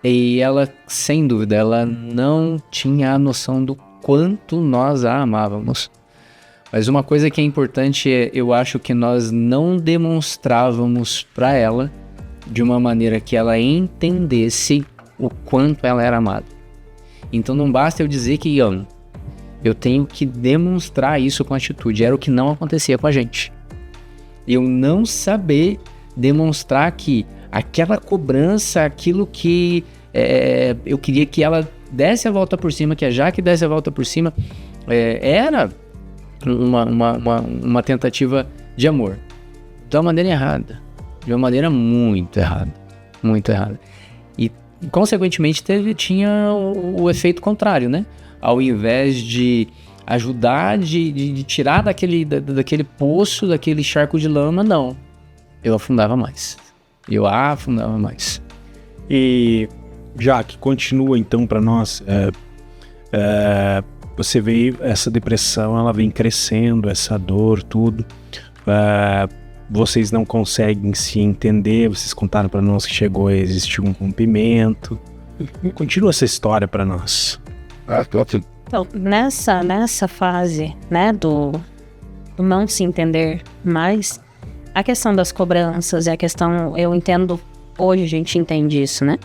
E ela, sem dúvida, ela não tinha a noção do quanto nós a amávamos. Mas uma coisa que é importante eu acho que nós não demonstrávamos para ela de uma maneira que ela entendesse o quanto ela era amada. Então não basta eu dizer que amo. Eu tenho que demonstrar isso com atitude. Era o que não acontecia com a gente. Eu não saber demonstrar que aquela cobrança, aquilo que eu queria que ela desse a volta por cima, que a Jaque desse a volta por cima, era uma tentativa de amor. De uma maneira errada. De uma maneira muito errada. Muito errada. E, consequentemente, tinha o efeito contrário, né? Ao invés de ajudar, de tirar daquele poço, daquele charco de lama, não. Eu afundava mais. E, Jaque, continua então para nós. Você veio, essa depressão, ela vem crescendo, essa dor, tudo. Vocês não conseguem se entender. Vocês contaram para nós que chegou a existir um rompimento. Continua essa história para nós. Então, nessa fase, né, do não se entender mais, a questão das cobranças e a questão, eu entendo, hoje a gente entende isso, né?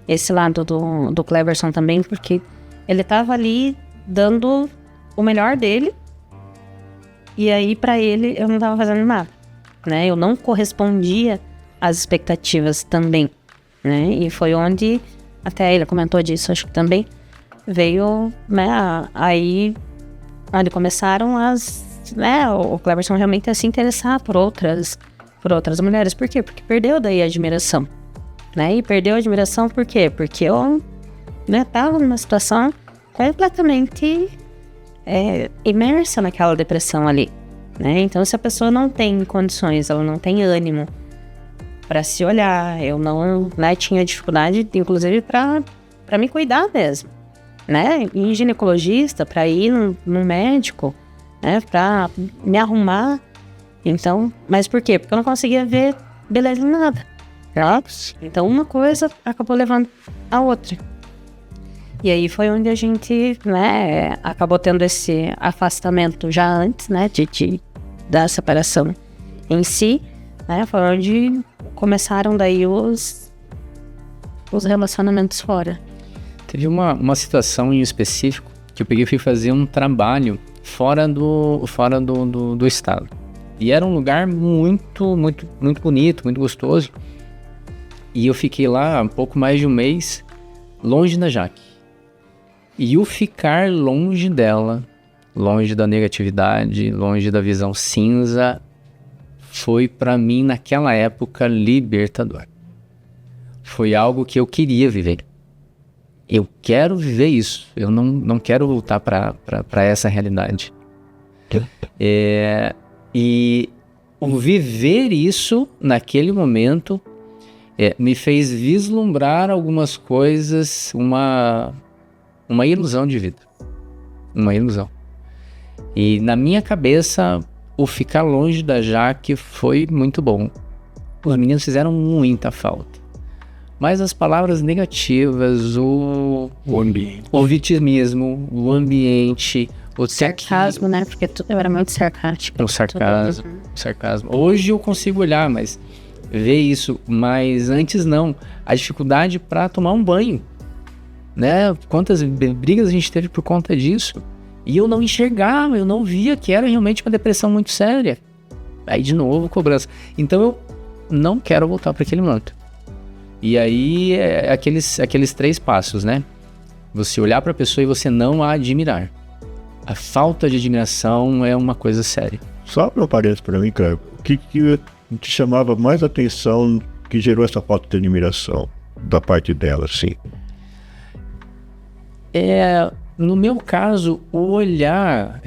Esse lado do Cleverson também, porque ele tava ali dando o melhor dele e aí pra ele eu não tava fazendo nada, né? Eu não correspondia às expectativas também, né? E foi onde, até ele comentou disso, acho que também, veio, né, aí começaram o Cleverson realmente a se interessar por outras mulheres. Por quê? Porque perdeu daí a admiração, né? E perdeu a admiração por quê? Porque eu, né, tava numa situação completamente imersa naquela depressão ali, né? Então, se a pessoa não tem condições, ela não tem ânimo para se olhar, eu não, né, tinha dificuldade, inclusive, para me cuidar mesmo, né? Ir em ginecologista, para ir no médico, né? Para me arrumar. Então, mas por quê? Porque eu não conseguia ver beleza em nada. Então, uma coisa acabou levando a outra. E aí foi onde a gente, né, acabou tendo esse afastamento já antes, né, da separação em si, né? Foi onde começaram daí os relacionamentos fora. Teve uma situação em específico que eu peguei e fui fazer um trabalho fora do estado. E era um lugar muito, muito, muito bonito, muito gostoso. E eu fiquei lá um pouco mais de um mês, longe da Jaque. E o ficar longe dela, longe da negatividade, longe da visão cinza, foi para mim naquela época libertador. Foi algo que eu queria viver. Eu quero viver isso. Eu não quero voltar para essa realidade. E o viver isso naquele momento me fez vislumbrar algumas coisas, uma ilusão de vida. Uma ilusão. E na minha cabeça, o ficar longe da Jaque foi muito bom. Os meninos fizeram muita falta. Mas as palavras negativas, o vitimismo, o ambiente, o sarcasmo, né? Porque eu era muito sarcástico. O sarcasmo. Hoje eu consigo olhar, mas ver isso. Mas antes não. A dificuldade para tomar um banho, né? Quantas brigas a gente teve por conta disso. E eu não enxergava, eu não via que era realmente uma depressão muito séria. Aí de novo, cobrança. Então eu não quero voltar para aquele momento. E aí, aqueles 3 passos, né? Você olhar para a pessoa e você não a admirar. A falta de admiração é uma coisa séria. Só uma parênteses para mim, cara. O que te chamava mais atenção que gerou essa falta de admiração da parte dela, assim? No meu caso, o olhar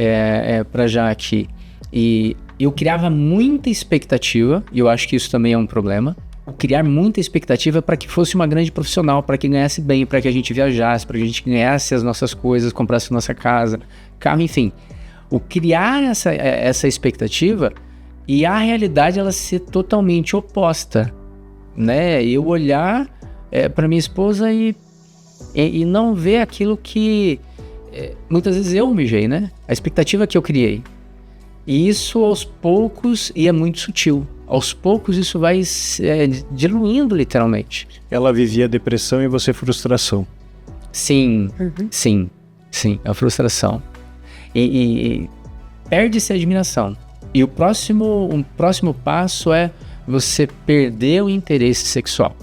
para Jaque, e eu criava muita expectativa, e eu acho que isso também é um problema. Criar muita expectativa para que fosse uma grande profissional, para que ganhasse bem, para que a gente viajasse, para que a gente ganhasse as nossas coisas, comprasse nossa casa, carro, enfim. O criar essa expectativa e a realidade ela ser totalmente oposta, né? Eu olhar para minha esposa e não ver aquilo que muitas vezes eu almejei, né? A expectativa que eu criei. E isso aos poucos, e é muito sutil, aos poucos isso vai diluindo literalmente. Ela vivia depressão e você frustração. Sim, sim, a frustração. E perde-se a admiração. E o próximo passo é você perder o interesse sexual.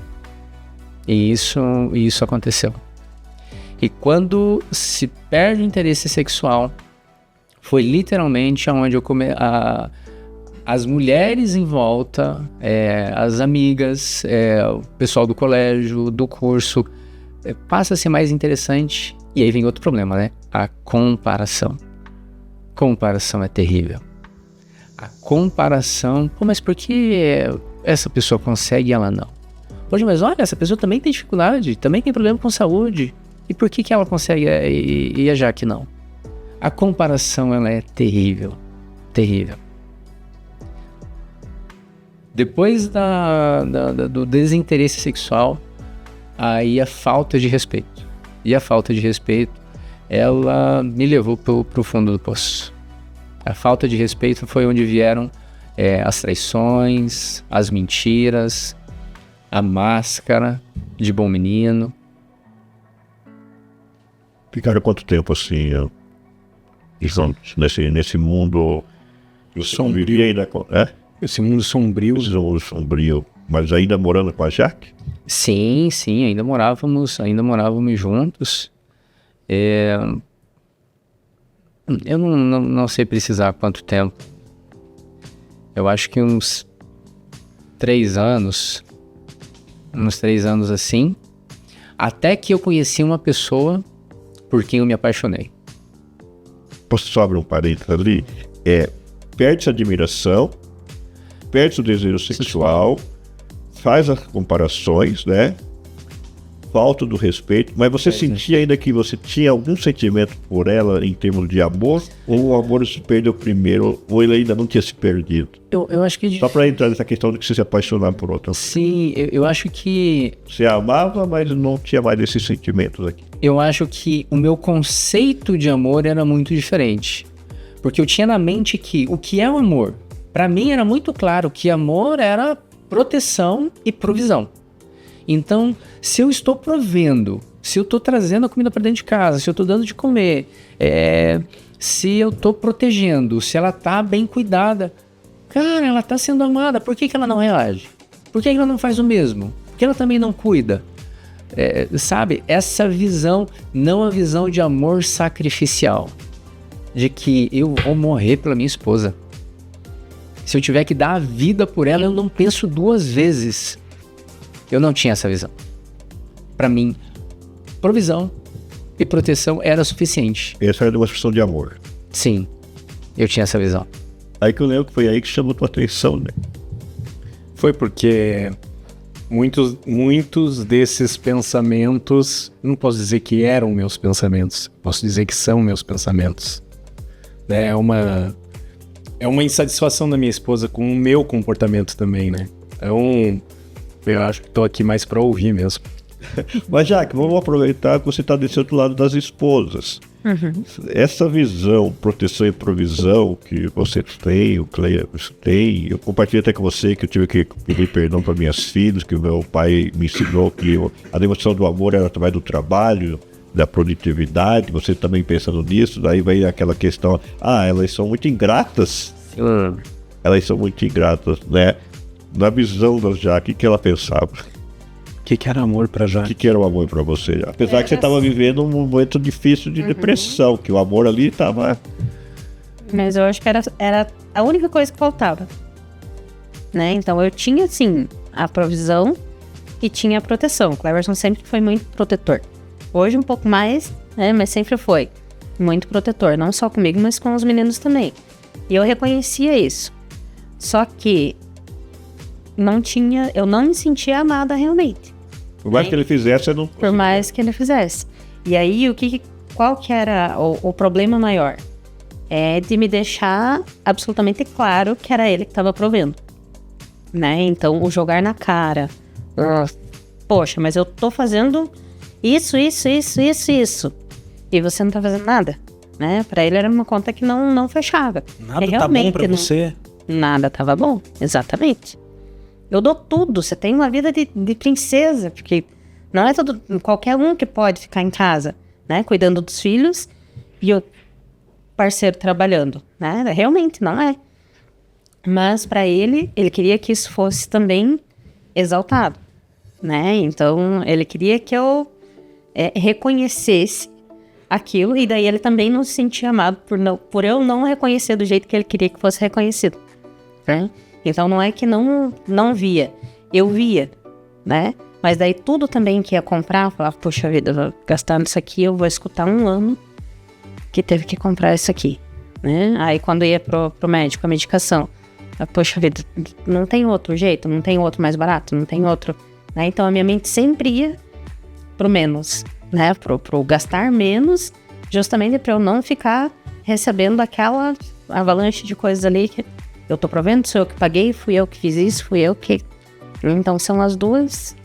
E isso aconteceu. E quando se perde o interesse sexual, foi literalmente onde as mulheres em volta, as amigas, o pessoal do colégio, do curso, passa a ser mais interessante. E aí vem outro problema, né? A comparação. Comparação é terrível. A comparação, mas por que essa pessoa consegue e ela não? Poxa, mas olha, essa pessoa também tem dificuldade, também tem problema com saúde. E por que ela consegue e a Jaque não? A comparação, ela é terrível. Terrível. Depois do desinteresse sexual, aí a falta de respeito. E a falta de respeito, ela me levou pro fundo do poço. A falta de respeito foi onde vieram as traições, as mentiras, a máscara de bom menino. Ficaram quanto tempo assim, nesse mundo sombrio? Esse mundo sombrio. Esse mundo sombrio. Mas ainda morando com a Jaque? Sim, ainda morávamos juntos. Eu não sei precisar quanto tempo. Eu acho que uns 3 anos. Uns 3 anos assim. Até que eu conheci uma pessoa por quem eu me apaixonei. Posso só abrir um parênteses ali? Perde-se a admiração, perde-se o desejo sexual, faz as comparações, né? Falta do respeito, mas você sentia ainda que você tinha algum sentimento por ela em termos de amor, ou o amor se perdeu primeiro, ou ele ainda não tinha se perdido? Eu acho que... Só para entrar nessa questão de que você se apaixonar por outra. Sim, eu acho que... Você amava, mas não tinha mais esses sentimentos aqui. Eu acho que o meu conceito de amor era muito diferente. Porque eu tinha na mente que o que é o amor? Para mim era muito claro que amor era proteção e provisão. Então, se eu estou provendo Se eu tô trazendo a comida para dentro de casa, se eu tô dando de comer, se eu tô protegendo, se ela tá bem cuidada, cara, ela tá sendo amada, por que ela não reage? Por que ela não faz o mesmo? Por que ela também não cuida? Sabe, essa visão, não a visão de amor sacrificial, de que eu vou morrer pela minha esposa. Se eu tiver que dar a vida por ela, eu não penso duas vezes. Eu não tinha essa visão. Para mim, provisão e proteção era suficiente. Essa era uma expressão de amor. Sim, eu tinha essa visão. Aí que eu lembro que foi aí que chamou tua atenção, né? Foi porque muitos desses pensamentos, não posso dizer que eram meus pensamentos, posso dizer que são meus pensamentos. É uma insatisfação da minha esposa com o meu comportamento também, né? Eu acho que tô aqui mais para ouvir mesmo. Mas, Jaque, vamos aproveitar que você está desse outro lado das esposas. Uhum. Essa visão, proteção e provisão que você tem, o Cleber tem, eu compartilho até com você que eu tive que pedir perdão para minhas filhas, que o meu pai me ensinou que a demonstração do amor era através do trabalho, da produtividade, você também pensando nisso, daí vai aquela questão, elas são muito ingratas. Elas são muito ingratas, né? Na visão da Jaque, o que ela pensava? O que era amor pra Jaque? O que era o amor pra você? Apesar que você estava vivendo um momento difícil de depressão, que o amor ali estava... Mas eu acho que era a única coisa que faltava, né? Então eu tinha, sim, a provisão e tinha a proteção. O Cleverson sempre foi muito protetor. Hoje um pouco mais, né? Mas sempre foi muito protetor. Não só comigo, mas com os meninos também. E eu reconhecia isso. Só que eu não me sentia amada realmente. Por mais que ele fizesse, eu não... Por mais que ele fizesse. E aí, qual que era o problema maior? É de me deixar absolutamente claro que era ele que estava provendo. Né? Então, o jogar na cara. Poxa, mas eu tô fazendo isso. E você não tá fazendo nada. Né? Pra ele era uma conta que não fechava. Nada tá bom pra você. Nada tava bom, exatamente. Eu dou tudo, você tem uma vida de princesa, porque não é qualquer um que pode ficar em casa, né, cuidando dos filhos e o parceiro trabalhando, né, realmente não é. Mas para ele queria que isso fosse também exaltado, né, então ele queria que eu reconhecesse aquilo, e daí ele também não se sentia amado por eu não reconhecer do jeito que ele queria que fosse reconhecido, né? Então não é que não via, eu via, né? Mas daí tudo também que ia comprar, eu falava, poxa vida, eu vou gastar nisso aqui, eu vou escutar um ano que teve que comprar isso aqui, né? Aí quando ia pro médico, a medicação, poxa vida, não tem outro jeito, não tem outro mais barato, não tem outro, né? Então a minha mente sempre ia pro menos, né? Pro gastar menos, justamente para eu não ficar recebendo aquela avalanche de coisas ali que eu tô provendo, sou eu que paguei, fui eu que fiz isso, fui eu que... Então são as duas.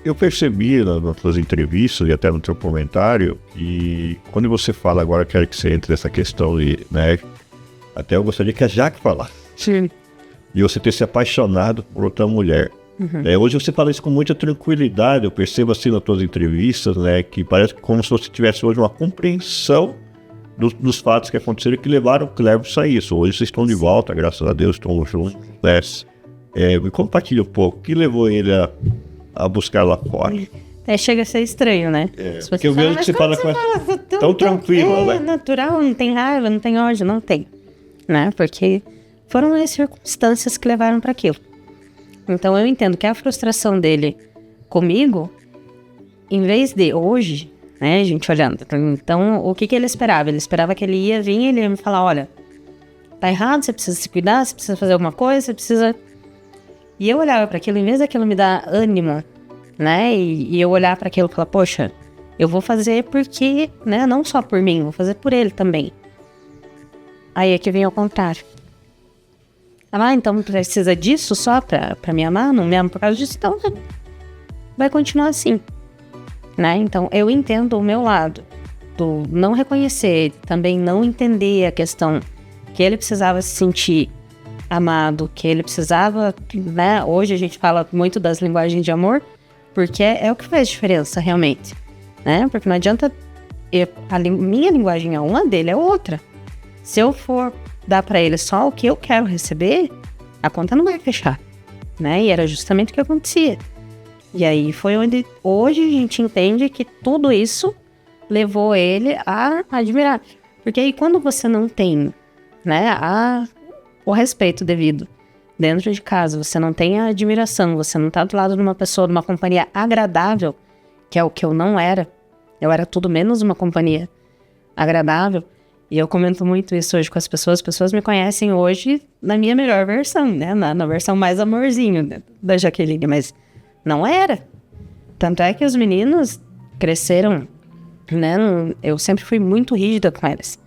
Eu percebi nas suas entrevistas e até no teu comentário, e quando você fala agora, quero que você entre nessa questão, né? Até eu gostaria que a Jaque falasse. Sim. E você ter se apaixonado por outra mulher. Uhum. Hoje você fala isso com muita tranquilidade, eu percebo assim nas tuas entrevistas, né? Que parece como se você tivesse hoje uma compreensão dos fatos que aconteceram e que levaram o Cleverson a isso. Hoje vocês estão de volta, graças a Deus, estão juntos. Me compartilha um pouco. O que levou ele a buscar lá fora? Chega a ser estranho, né? Porque eu vejo que você fala com essa... tão tranquila, né? É natural, não tem raiva, não tem ódio, não tem. Né? Porque foram as circunstâncias que levaram para aquilo. Então eu entendo que a frustração dele comigo, em vez de hoje... né, gente, olhando. Então, o que ele esperava? Ele esperava que ele ia vir e ele ia me falar, olha, tá errado, você precisa se cuidar, você precisa fazer alguma coisa, você precisa... E eu olhava para aquilo, em vez daquilo me dar ânimo, né, e eu olhar para aquilo e falar, poxa, eu vou fazer porque, né, não só por mim, vou fazer por ele também. Aí é que vem ao contrário. Então precisa disso só pra me amar? Não me ama por causa disso? Então vai continuar assim. Né? Então, eu entendo o meu lado, do não reconhecer, também não entender a questão que ele precisava se sentir amado, que ele precisava, né? Hoje a gente fala muito das linguagens de amor, porque é o que faz diferença, realmente. né? Porque não adianta... minha linguagem é uma, dele é outra. Se eu for dar pra ele só o que eu quero receber, a conta não vai fechar, né? E era justamente o que acontecia. E aí foi onde hoje a gente entende que tudo isso levou ele a admirar. Porque aí quando você não tem, né, o respeito devido dentro de casa, você não tem a admiração, você não tá do lado de uma pessoa, de uma companhia agradável, que é o que eu não era. Eu era tudo menos uma companhia agradável. E eu comento muito isso hoje com as pessoas me conhecem hoje na minha melhor versão, né? Na versão mais amorzinho, né, da Jaqueline, mas não era. Tanto é que os meninos cresceram, né? Eu sempre fui muito rígida com eles.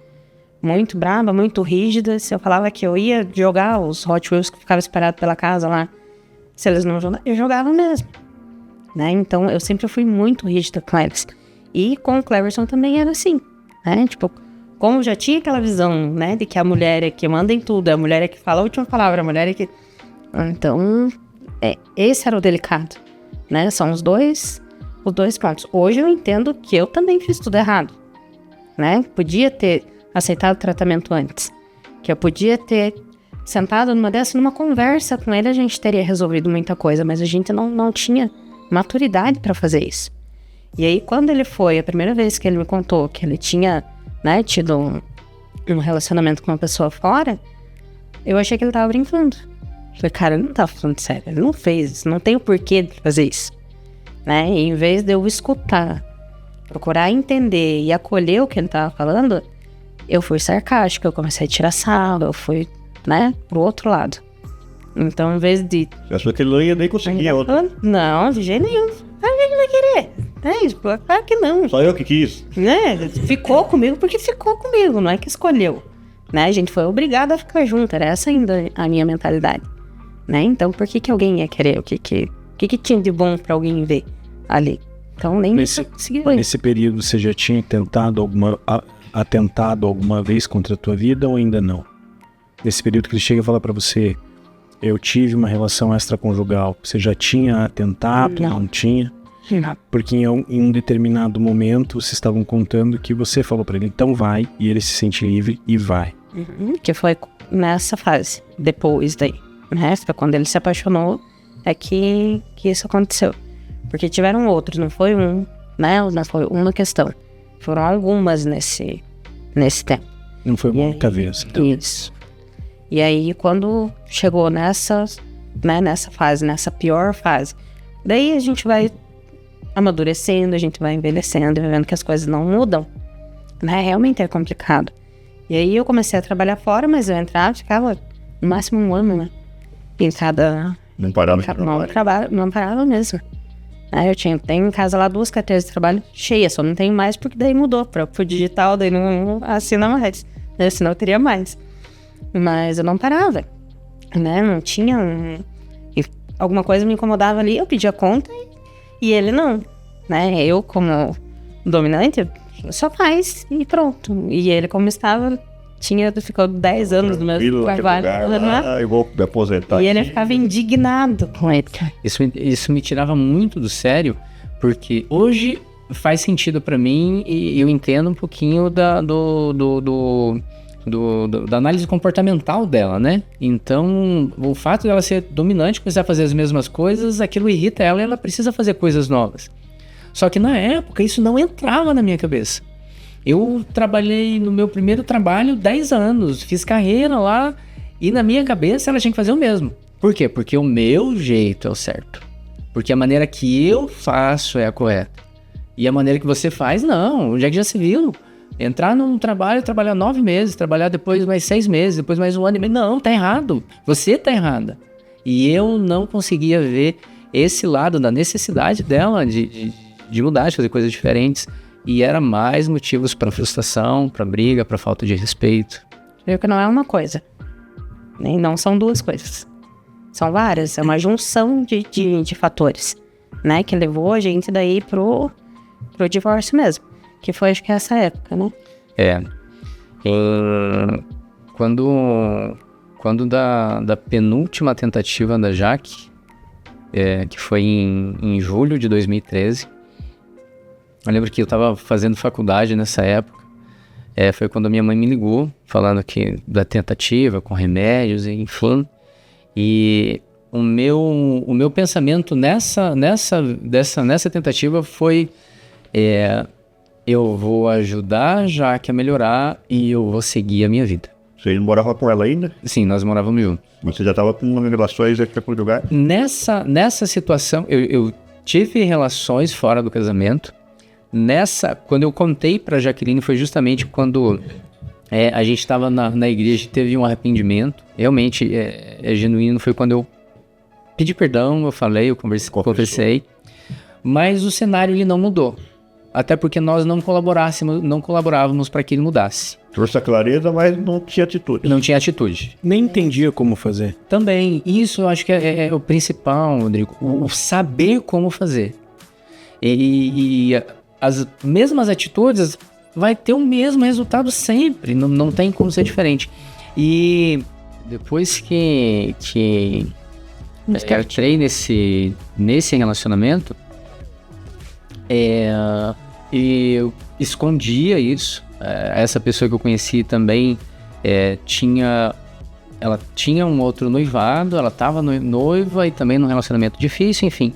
Muito brava, muito rígida. Se eu falava que eu ia jogar os Hot Wheels que ficavam espalhados pela casa lá, se eles não jogavam, eu jogava mesmo, né? Então eu sempre fui muito rígida com eles. E com o Cleverson também era assim, né? Tipo, como já tinha aquela visão, né, de que a mulher é que manda em tudo, a mulher é que fala a última palavra, a mulher é que... Então, esse era o delicado, né? São os dois pontos. Hoje eu entendo que eu também fiz tudo errado, né? Podia ter aceitado o tratamento antes, que eu podia ter sentado numa conversa com ele, a gente teria resolvido muita coisa, mas a gente não tinha maturidade para fazer isso. E aí, quando ele foi, a primeira vez que ele me contou que ele tinha, né, tido um relacionamento com uma pessoa fora, eu achei que ele tava brincando. Falei, cara, ele não tava falando sério, ele não fez isso, não tem o porquê de fazer isso, né? E em vez de eu escutar, procurar entender e acolher o que ele tava falando, eu fui sarcástica, eu comecei a tirar sarro, eu fui, né, pro outro lado. Então, em vez de... Você achou que ele não ia nem conseguir a outra? Não, de jeito nenhum. Ah, ele vai querer. É isso, claro que não. Só eu que quis. Né? Ficou comigo porque ficou comigo, não é que escolheu. Né? A gente foi obrigado a ficar junto, era essa ainda a minha mentalidade. Né? Então, por que alguém ia querer? O que tinha de bom pra alguém ver ali? Então, nem conseguiu. Nesse período, você já tinha atentado alguma vez contra a tua vida ou ainda não? Nesse período que ele chega e fala pra você, eu tive uma relação extraconjugal, você já tinha atentado? Não tinha? Não. Porque em um determinado momento, vocês estavam contando que você falou pra ele, então vai, e ele se sente livre e vai. Que foi nessa fase, depois daí. Né? Foi quando ele se apaixonou, é que isso aconteceu. Porque tiveram outros, não foi um, né? Não foi uma questão. Foram algumas nesse tempo. Não foi uma única vez. Então. Isso. E aí, quando chegou nessa fase, nessa pior fase, daí a gente vai amadurecendo, a gente vai envelhecendo, vendo que as coisas não mudam, né? Realmente é complicado. E aí eu comecei a trabalhar fora, mas eu entrava, ficava no máximo um ano, né? Em cada... Não parava de trabalho. Não parava mesmo. Aí eu tenho em casa lá 2 carteiras de trabalho cheias, só não tenho mais porque daí mudou pro digital, daí não assina mais, né? Senão eu teria mais. Mas eu não parava, né? Não tinha alguma coisa me incomodava ali, eu pedia conta e ele não, né? Eu, como dominante, só faz e pronto. E ele, como estava, ficou 10 anos no meu trabalho. Eu vou me aposentar. E ele ficava indignado com ele. Isso me tirava muito do sério, porque hoje faz sentido pra mim e eu entendo um pouquinho da análise comportamental dela, né? Então, o fato dela ser dominante, começar a fazer as mesmas coisas, aquilo irrita ela e ela precisa fazer coisas novas. Só que na época isso não entrava na minha cabeça. Eu trabalhei no meu primeiro trabalho 10 anos, fiz carreira lá e na minha cabeça ela tinha que fazer o mesmo. Por quê? Porque o meu jeito é o certo. Porque a maneira que eu faço é a correta. E a maneira que você faz, não. Onde é que já se viu? Entrar num trabalho, trabalhar 9 meses, trabalhar depois mais 6 meses, depois mais 1 ano e meio. Não, tá errado. Você tá errada. E eu não conseguia ver esse lado da necessidade dela de mudar, de fazer coisas diferentes. E era mais motivos para frustração, para briga, para falta de respeito. Viu que não é uma coisa. Nem não são 2 coisas. São várias. É uma junção de fatores, né? Que levou a gente daí pro divórcio mesmo. Que foi, acho que essa época, né? Quando da penúltima tentativa da Jaque, que foi em julho de 2013, Eu lembro que eu tava fazendo faculdade nessa época. Foi quando a minha mãe me ligou, falando da tentativa com remédios, enfim. E o meu pensamento nessa tentativa foi... eu vou ajudar a Jaque a melhorar e eu vou seguir a minha vida. Você morava com ela ainda? Sim, nós morávamos juntos. Você já estava com relações extraconjugais? Nessa situação, eu tive relações fora do casamento. Quando eu contei pra Jaqueline, foi justamente quando a gente estava na igreja e teve um arrependimento. Realmente, genuíno. Foi quando eu pedi perdão, eu falei, eu conversei. Mas o cenário ele não mudou. Até porque nós não colaborávamos para que ele mudasse. Trouxe a clareza, mas não tinha atitude. Não tinha atitude. Nem entendia como fazer. Também, isso eu acho que é o principal, Rodrigo. O saber como fazer. E as mesmas atitudes vai ter o mesmo resultado sempre. Não tem como ser diferente. E depois que eu entrei nesse relacionamento, e eu escondia isso. Essa pessoa que eu conheci também ela tinha um outro noivado, ela estava noiva e também num relacionamento difícil, enfim.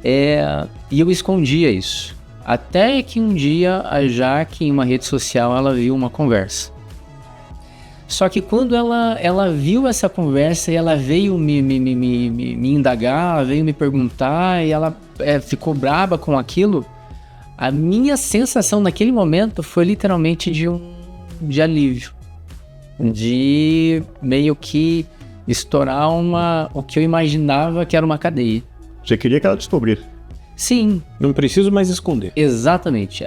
E eu escondia isso. Até que um dia a Jaque, em uma rede social, ela viu uma conversa. Só que quando ela viu essa conversa e ela veio me indagar, ela veio me perguntar e ela ficou braba com aquilo, a minha sensação naquele momento foi literalmente de alívio. De meio que estourar o que eu imaginava que era uma cadeia. Você queria que ela descobrisse? Sim. Não preciso mais esconder. Exatamente.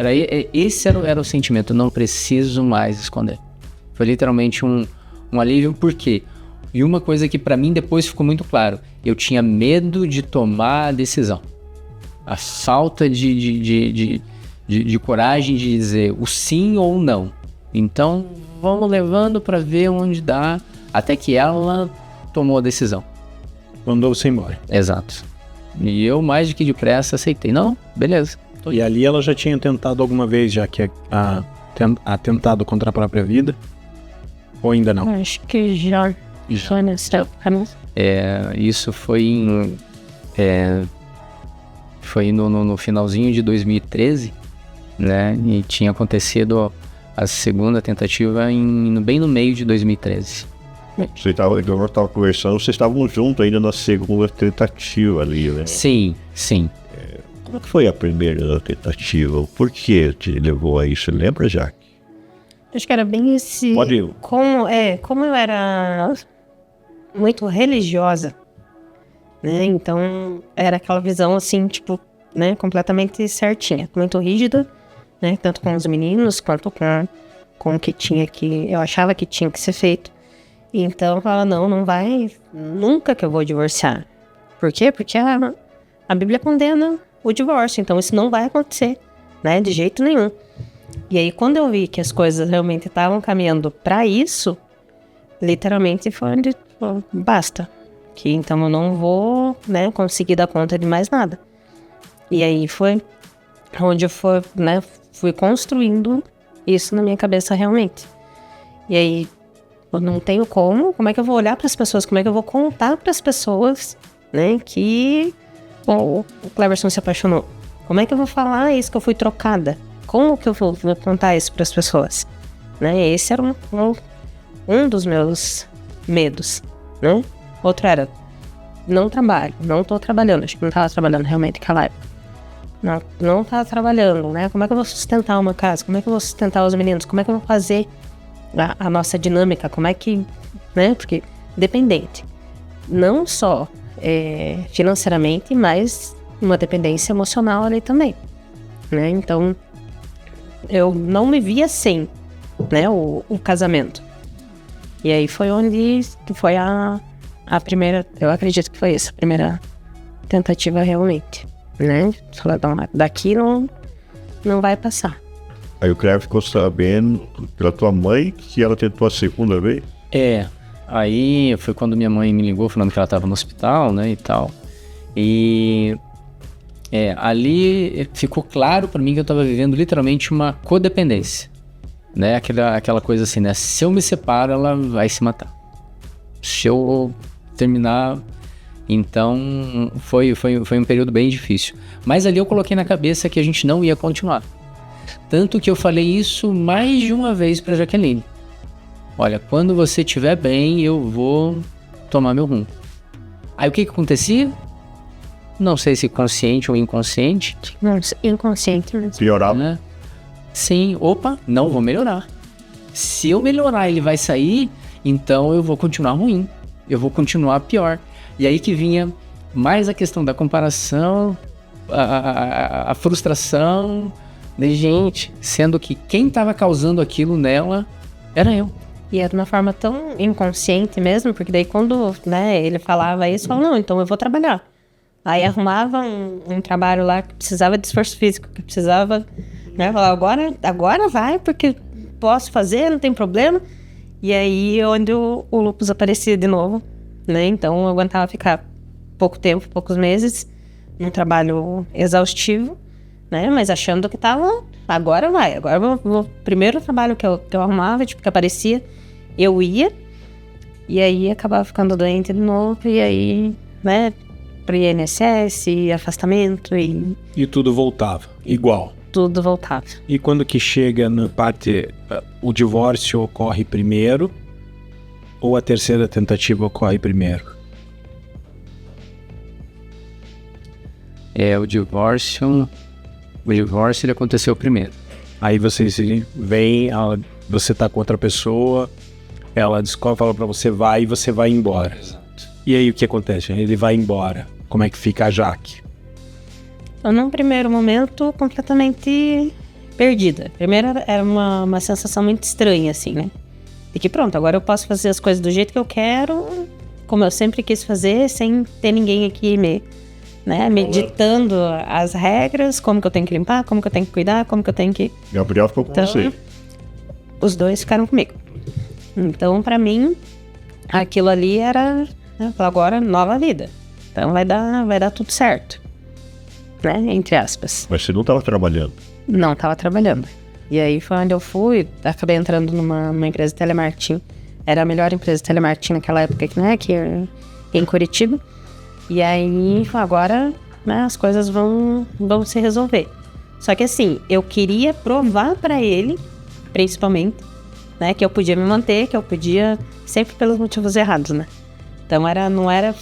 Esse era o sentimento. Não preciso mais esconder. Foi literalmente um alívio. Por quê? E uma coisa que pra mim depois ficou muito claro. Eu tinha medo de tomar a decisão. A falta de coragem de dizer o sim ou não. Então, vamos levando pra ver onde dá. Até que ela tomou a decisão. Mandou você embora. Exato. E eu, mais do que depressa, aceitei. Não, beleza. E ali ela já tinha tentado alguma vez, já que atentado contra a própria vida? Ou ainda não? Acho que já. Só nessa época, né? Isso foi no finalzinho de 2013, né? E tinha acontecido a segunda tentativa bem no meio de 2013. Você estava conversando, vocês estavam juntos ainda na segunda tentativa ali, né? Sim. Como que foi a primeira tentativa? Por que te levou a isso? Lembra, Jaque? Acho que era bem esse... Pode ir. Como eu era muito religiosa, né? Então, era aquela visão assim, tipo, né? Completamente certinha, muito rígida, né? Tanto com os meninos, quanto com o que eu achava que tinha que ser feito. Então, eu falava, não vai, nunca que eu vou divorciar. Por quê? Porque a Bíblia condena o divórcio, então isso não vai acontecer, né? De jeito nenhum. E aí, quando eu vi que as coisas realmente estavam caminhando para isso, literalmente foi onde, basta. Que então eu não vou, né, conseguir dar conta de mais nada. E aí foi onde eu fui construindo isso na minha cabeça realmente. E aí, eu não tenho como é que eu vou olhar para as pessoas, como é que eu vou contar para as pessoas, né, que o Cleverson se apaixonou. Como é que eu vou falar isso, que eu fui trocada? Como que eu vou contar isso para as pessoas? Né? Esse era um dos meus medos, né? Outro era, não tô trabalhando, acho que não estava trabalhando realmente naquela época. Não estava trabalhando, né? Como é que eu vou sustentar uma casa? Como é que eu vou sustentar os meninos? Como é que eu vou fazer a nossa dinâmica? Como é que, né? Porque dependente, não só financeiramente, mas uma dependência emocional ali também, né? Então, eu não me via sem, né, o casamento. E aí foi onde foi a primeira, eu acredito que foi essa, a primeira tentativa realmente, né? Falar, daqui não vai passar. Aí o Cleber ficou sabendo pela tua mãe que ela tentou a segunda vez? Aí foi quando minha mãe me ligou falando que ela estava no hospital, né, e tal. E Ali ficou claro pra mim que eu tava vivendo literalmente uma codependência, né? Aquela coisa assim, né? Se eu me separo, ela vai se matar. Se eu terminar... Então, foi um período bem difícil. Mas ali eu coloquei na cabeça que a gente não ia continuar. Tanto que eu falei isso mais de uma vez pra Jaqueline. Olha, quando você estiver bem, eu vou tomar meu rumo. Aí o que acontecia? Não sei se consciente ou inconsciente. Não, inconsciente mesmo. Piorar. Né? Sim, opa, não vou melhorar. Se eu melhorar, ele vai sair, então eu vou continuar ruim. Eu vou continuar pior. E aí que vinha mais a questão da comparação, a frustração de gente, sendo que quem estava causando aquilo nela era eu. E era de uma forma tão inconsciente mesmo, porque daí quando, né, ele falava isso, eu falava, não, então eu vou trabalhar. Aí arrumava um trabalho lá que precisava de esforço físico, que precisava, né, falar, agora vai, porque posso fazer, não tem problema. E aí onde o lúpus aparecia de novo, né, então eu aguentava ficar pouco tempo, poucos meses, num trabalho exaustivo, né, mas achando que tava, agora vai, agora eu vou primeiro trabalho que eu arrumava, tipo, que aparecia, eu ia, e aí acabava ficando doente de novo, e aí, né, pro INSS, afastamento, E tudo voltava, igual. tudo voltava. E quando que chega na parte, o divórcio ocorre primeiro, ou a terceira tentativa ocorre primeiro? O divórcio ele aconteceu primeiro. Aí vocês vêm, você tá com outra pessoa, ela descobre, fala pra você vai e você vai embora. Exato. E aí o que acontece? Ele vai embora. Como é que fica a Jaque? Então, num primeiro momento, completamente perdida. Primeiro era uma sensação muito estranha, assim, né? De que pronto, agora eu posso fazer as coisas do jeito que eu quero, como eu sempre quis fazer, sem ter ninguém aqui me ditando as regras, como que eu tenho que limpar, como que eu tenho que cuidar, como que eu tenho que... Gabriel ficou com Então, você. os dois ficaram comigo. Então, pra mim, aquilo ali era, né, agora, nova vida. Então vai dar tudo certo, né, entre aspas. Mas você não estava trabalhando. Não estava trabalhando. E aí foi onde eu fui, acabei entrando numa empresa de telemarketing. Era a melhor empresa de telemarketing naquela época, né, aqui em Curitiba. E aí, agora, né, as coisas vão se resolver. Só que assim, eu queria provar pra ele, principalmente, né, que eu podia me manter, que eu podia, sempre pelos motivos errados, né. Então não era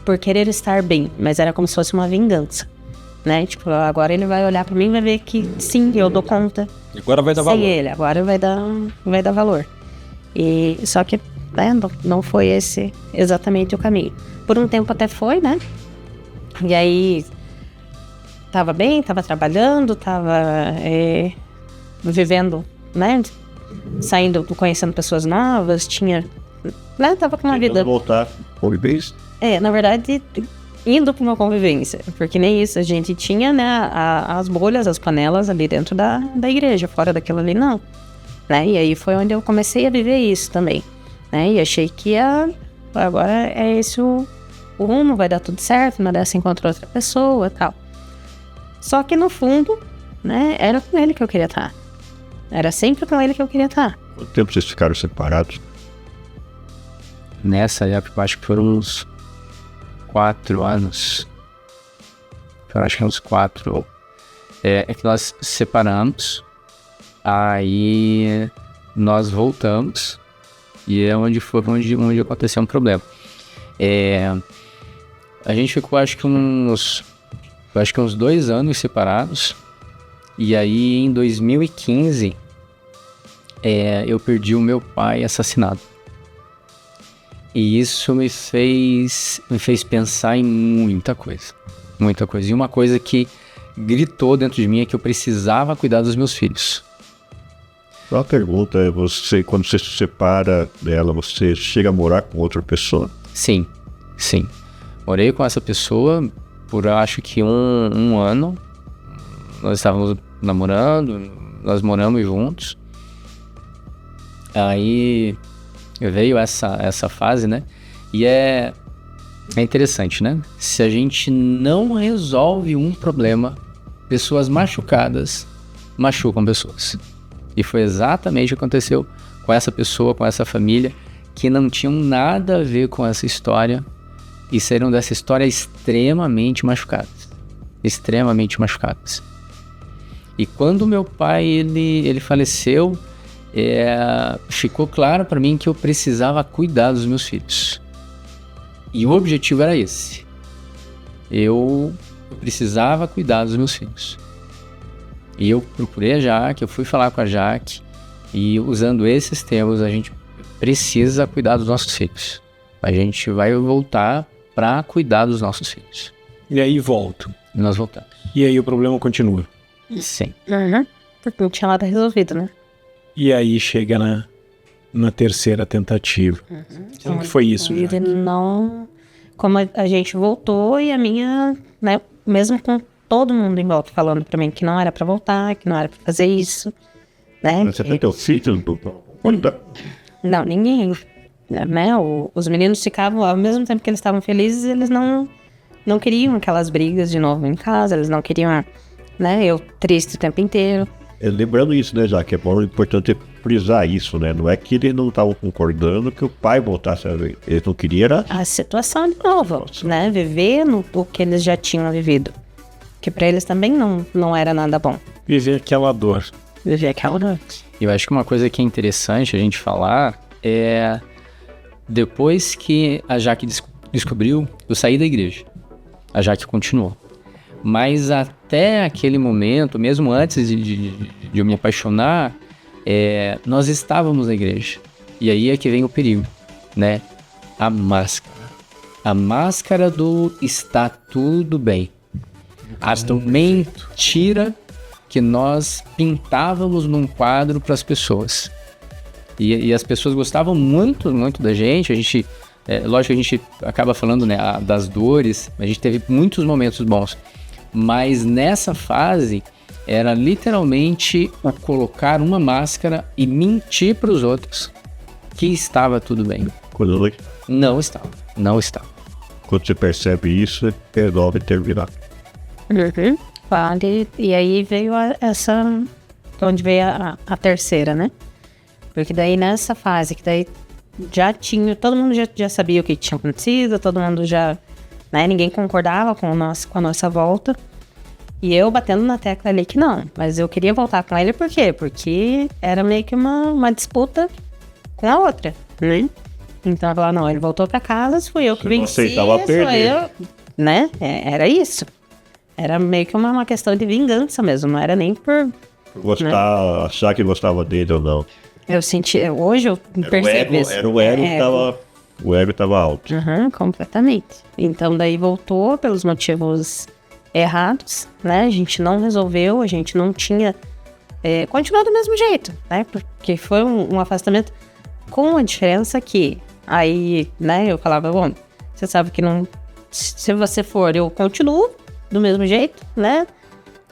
por querer estar bem, mas era como se fosse uma vingança, né? Tipo, agora ele vai olhar pra mim e vai ver que sim, eu dou conta. Agora vai dar sem valor. ele, agora vai dar valor. E só que, né, não foi esse exatamente o caminho. Por um tempo até foi, né? E aí tava bem, tava trabalhando, tava vivendo, né? Saindo, conhecendo pessoas novas, tinha, né? Tava com uma vida. Tentando voltar. Convivência? Na verdade, indo para uma convivência, porque nem isso, a gente tinha, né, as bolhas, as panelas ali dentro da igreja, fora daquilo ali não, né, e aí foi onde eu comecei a viver isso também, né, e achei que agora é esse o rumo, vai dar tudo certo, uma dessa encontra outra pessoa e tal. Só que no fundo, né, era com ele que eu queria estar, era sempre com ele que eu queria estar. Quanto tempo vocês ficaram separados? Nessa época, eu acho que foram uns 4 anos. Eu acho que uns 4. É que nós separamos. Aí nós voltamos. E é onde aconteceu um problema. A gente ficou acho que uns 2 anos separados. E aí em 2015 eu perdi o meu pai assassinado. E isso me fez pensar em muita coisa. Muita coisa. E uma coisa que gritou dentro de mim é que eu precisava cuidar dos meus filhos. Uma pergunta é, quando você se separa dela, você chega a morar com outra pessoa? Sim. Morei com essa pessoa por acho que um ano. Nós estávamos namorando, nós moramos juntos. Aí veio essa fase, né? E É interessante, né? Se a gente não resolve um problema, pessoas machucadas machucam pessoas. E foi exatamente o que aconteceu com essa pessoa, com essa família, que não tinham nada a ver com essa história e saíram dessa história extremamente machucadas. Extremamente machucadas. E quando meu pai ele faleceu, ficou claro para mim que eu precisava cuidar dos meus filhos. E o objetivo era esse. Eu precisava cuidar dos meus filhos. E eu procurei a Jaque, eu fui falar com a Jaque, e usando esses termos, a gente precisa cuidar dos nossos filhos. A gente vai voltar para cuidar dos nossos filhos. E aí volto. E nós voltamos. E aí o problema continua. Sim. Porque não tinha nada resolvido, né? E aí chega na terceira tentativa. Como que foi isso? Ele não... Como a gente voltou e a minha, né, mesmo com todo mundo em volta falando pra mim que não era pra voltar, que não era pra fazer isso, né? Você tem teu filho? Não, ninguém, né? Os meninos ficavam, ao mesmo tempo que eles estavam felizes, eles não queriam aquelas brigas de novo em casa, eles não queriam, né, eu triste o tempo inteiro. Lembrando isso, né, Jaque? É importante frisar isso, né? Não é que eles não estavam concordando que o pai voltasse a ver. Eles não queriam era... A situação de novo, né? Viver o que eles já tinham vivido. Que pra eles também não era nada bom. Viver aquela dor. Viver aquela dor. Eu acho que uma coisa que é interessante a gente falar é... Depois que a Jaque descobriu, eu saí da igreja. A Jaque continuou. Mas até aquele momento, mesmo antes de eu me apaixonar, nós estávamos na igreja. E aí é que vem o perigo, né? A máscara. A máscara do está tudo bem. A mentira que nós pintávamos num quadro para as pessoas. E as pessoas gostavam muito, muito da gente. A gente, lógico que a gente acaba falando, né, das dores. A gente teve muitos momentos bons. Mas nessa fase, era literalmente o colocar uma máscara e mentir para os outros que estava tudo bem. Não estava. Não estava. Quando você percebe isso, resolve terminar. E aí veio onde veio a terceira, né? Porque daí nessa fase, que daí já tinha, todo mundo já sabia o que tinha acontecido, todo mundo já, né, ninguém concordava com a nossa volta. E eu batendo na tecla ali que não, mas eu queria voltar com ele por quê? Porque era meio que uma disputa com a outra, né? Então ela falou, não, ele voltou pra casa, fui eu que venci, aceitava perder. eu, né? Era isso. Era meio que uma questão de vingança mesmo, não era nem por... Gostar, achar que gostava dele ou não. Eu senti, hoje eu percebi isso. Era o ego que tava... O ego tava alto. Completamente. Então daí voltou pelos motivos errados, né? A gente não resolveu, a gente não tinha... continuou do mesmo jeito, né? Porque foi um afastamento com a diferença que... Aí, né, eu falava, bom, você sabe que não... Se você for, eu continuo do mesmo jeito, né?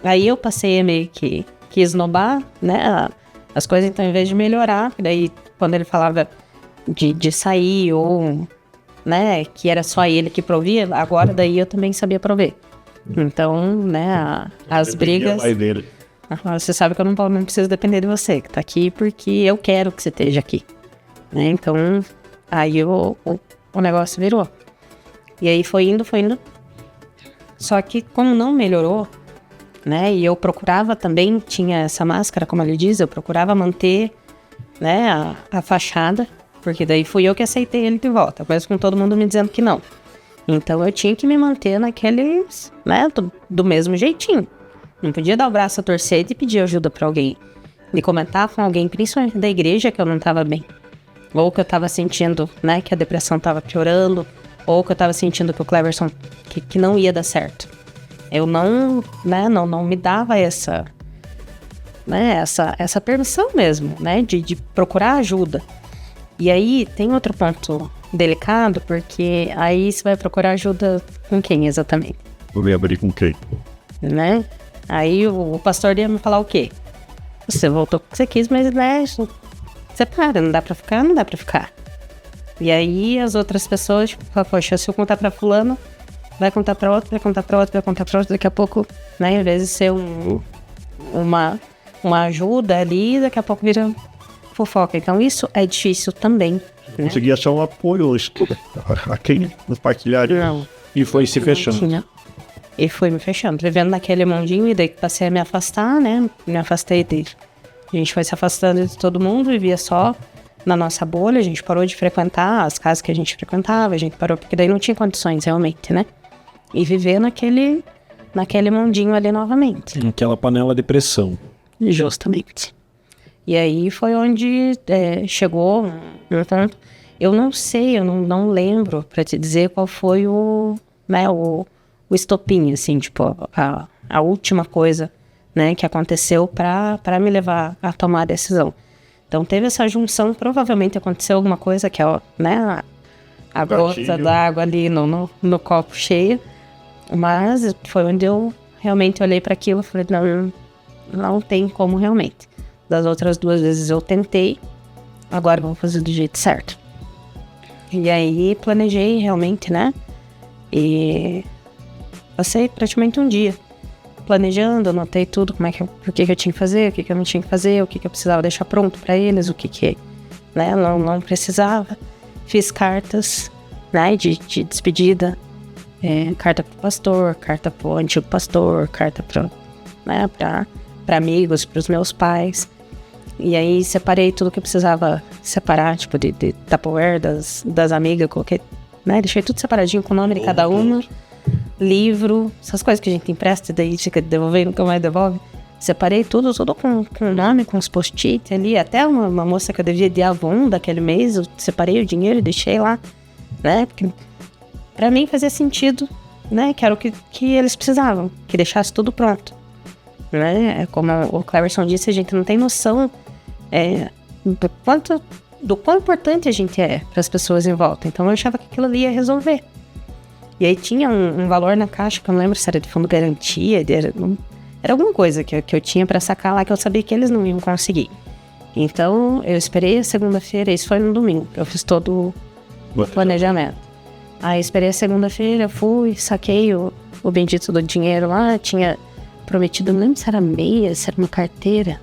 Aí eu passei a meio que esnobar, né? As coisas, então, em vez de melhorar, daí quando ele falava de sair ou, né, que era só ele que provia, agora daí eu também sabia prover. Então, né, as brigas... Você sabe que eu não preciso depender de você, que tá aqui porque eu quero que você esteja aqui. Né? Então, aí o negócio virou. E aí foi indo. Só que como não melhorou, né, e eu procurava também, tinha essa máscara, como ele diz, eu procurava manter, né, a fachada, porque daí fui eu que aceitei ele de volta, mas com todo mundo me dizendo que não. Então eu tinha que me manter naqueles, né, do mesmo jeitinho. Não podia dar o braço a torcer e pedir ajuda pra alguém. E comentar com alguém, principalmente da igreja, que eu não tava bem. Ou que eu tava sentindo, né, que a depressão tava piorando. Ou que eu tava sentindo que o Cleverson, que não ia dar certo. Eu não me dava essa permissão mesmo, né, de procurar ajuda. E aí tem outro ponto delicado, porque aí você vai procurar ajuda com quem exatamente? Vou me abrir com quem? Né? Aí o pastor ia me falar o quê? Você voltou porque você quis, mas né, separa, não dá pra ficar. E aí as outras pessoas, tipo, falam, poxa, se eu contar pra fulano, vai contar pra outro, vai contar pra outro, vai contar pra outro, daqui a pouco, né, às vezes ser uma ajuda ali, daqui a pouco vira fofoca. Então isso é difícil também. Né? Conseguia só um apoio a quem compartilhar. Não. E foi se fechando. Tinha. E foi me fechando, vivendo naquele mundinho, e daí passei a me afastar, né? Me afastei dele. A gente foi se afastando de todo mundo, vivia só na nossa bolha, a gente parou de frequentar as casas que a gente frequentava, a gente parou, porque daí não tinha condições realmente, né? E viver naquele mundinho ali novamente. Aquela panela de pressão. Justamente. E aí foi onde chegou, portanto, eu não sei, eu não lembro pra te dizer qual foi o estopim, assim, tipo, a última coisa, né, que aconteceu pra me levar a tomar a decisão. Então teve essa junção, provavelmente aconteceu alguma coisa que é, né, a gota d'água ali no copo cheio, mas foi onde eu realmente olhei para aquilo e falei, não tem como realmente. Das outras 2 vezes eu tentei, agora vamos fazer do jeito certo. E aí planejei realmente, né, e passei praticamente um dia planejando, anotei tudo, o que eu tinha que fazer, o que eu não tinha que fazer, o que eu precisava deixar pronto para eles, o que né, não precisava. Fiz cartas, né, de despedida, carta pro pastor, carta pro antigo pastor, carta para amigos, pros meus pais. E aí separei tudo que eu precisava separar, tipo de Tupperware das amigas, coloquei, né, deixei tudo separadinho com o nome de cada uma. Livro, essas coisas que a gente empresta e daí fica devolver e nunca mais devolve. Separei tudo com o nome, com os post-it ali. Até uma moça que eu devia de Avon daquele mês, eu separei o dinheiro e deixei lá, né? Porque pra mim fazia sentido, né? Que era o que eles precisavam, que deixasse tudo pronto. Né? Como o Cleverson disse, a gente não tem noção do quão importante a gente é para as pessoas em volta. Então eu achava que aquilo ali ia resolver. E aí tinha um valor na caixa, que eu não lembro se era de fundo garantia, era alguma coisa que eu tinha pra sacar lá, que eu sabia que eles não iam conseguir. Então eu esperei a segunda-feira, isso foi no domingo, eu fiz todo o planejamento. Aí esperei a segunda-feira, fui, saquei o bendito do dinheiro lá, tinha prometido, não lembro se era meia, se era uma carteira.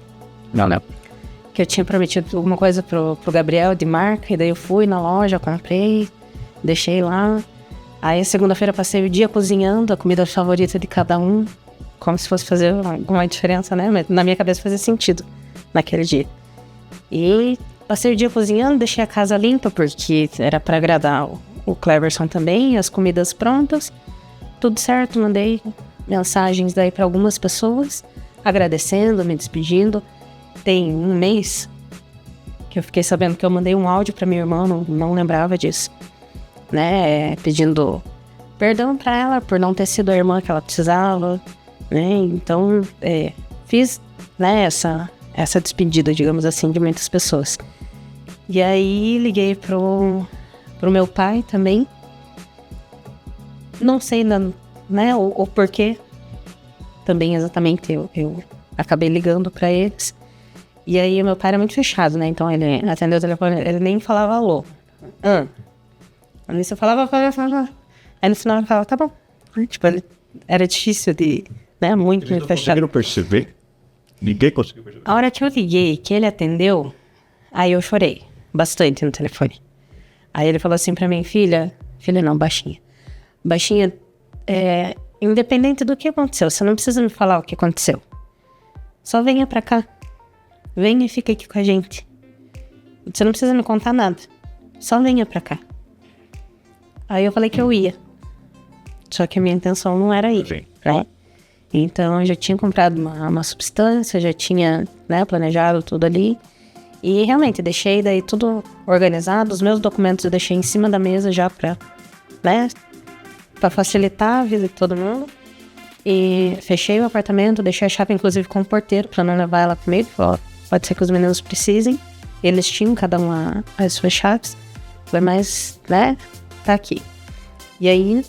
Não. Que eu tinha prometido alguma coisa pro Gabriel de marca, e daí eu fui na loja, comprei, deixei lá. Aí, segunda-feira, passei o dia cozinhando a comida favorita de cada um, como se fosse fazer alguma diferença, né? Mas na minha cabeça fazia sentido naquele dia. E passei o dia cozinhando, deixei a casa limpa, porque era para agradar o Cleverson também, as comidas prontas, tudo certo. Mandei mensagens daí para algumas pessoas, agradecendo, me despedindo. Tem um mês que eu fiquei sabendo que eu mandei um áudio para minha irmã, não lembrava disso. Né, pedindo perdão para ela por não ter sido a irmã que ela precisava, né, então fiz, né, essa despedida, digamos assim, de muitas pessoas. E aí liguei pro meu pai também, não sei, né, o porquê, também exatamente eu acabei ligando para eles, e aí meu pai era muito fechado, né, então ele atendeu o telefone, ele nem falava alô. Aí você falava, aí no final ele falava, tá bom. Tipo, era difícil de, né, muito Eles não fechado. conseguiram perceber? Ninguém conseguiu perceber. A hora que eu liguei, que ele atendeu, aí eu chorei bastante no telefone. Aí ele falou assim pra mim, filha não, baixinha, independente do que aconteceu, você não precisa me falar o que aconteceu. Só venha pra cá. Venha e fica aqui com a gente. Você não precisa me contar nada. Só venha pra cá. Aí eu falei que eu ia. Só que a minha intenção não era ir, né? Então eu já tinha comprado uma substância, já tinha, né, planejado tudo ali. E realmente deixei daí tudo organizado. Os meus documentos eu deixei em cima da mesa já pra, né, pra facilitar a vida de todo mundo. E fechei o apartamento, deixei a chave inclusive com o porteiro pra não levar ela comigo. Falei, pode ser que os meninos precisem. Eles tinham cada um as suas chaves. Falei, mas, né, tá aqui. E aí,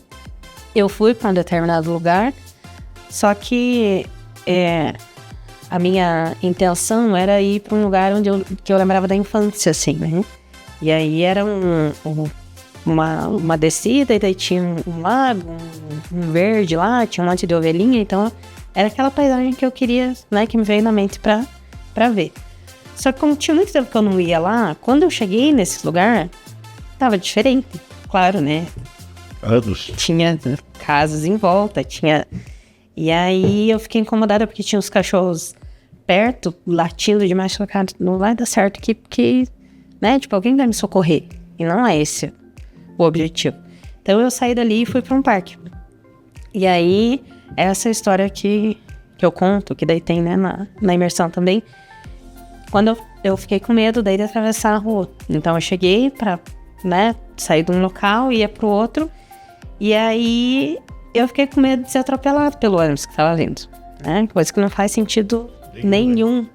eu fui para um determinado lugar, só que a minha intenção era ir para um lugar que eu lembrava da infância, assim, né? E aí era uma descida, e daí tinha um lago, um verde lá, tinha um monte de ovelhinha, então era aquela paisagem que eu queria, né, que me veio na mente pra ver. Só que como tinha muito tempo que eu não ia lá, quando eu cheguei nesse lugar, tava diferente, claro, né? Anos. Tinha casas em volta, tinha... E aí eu fiquei incomodada porque tinha os cachorros perto, latindo demais, falei, cara, não vai dar certo aqui, porque, né, tipo, alguém vai me socorrer. E não é esse o objetivo. Então eu saí dali e fui pra um parque. E aí, essa história que eu conto, que daí tem, né, na imersão também, quando eu fiquei com medo daí de atravessar a rua. Então eu cheguei pra, né, sair de um local e ia pro outro, e aí eu fiquei com medo de ser atropelado pelo ônibus que tava vindo, né, coisa que não faz sentido nenhum,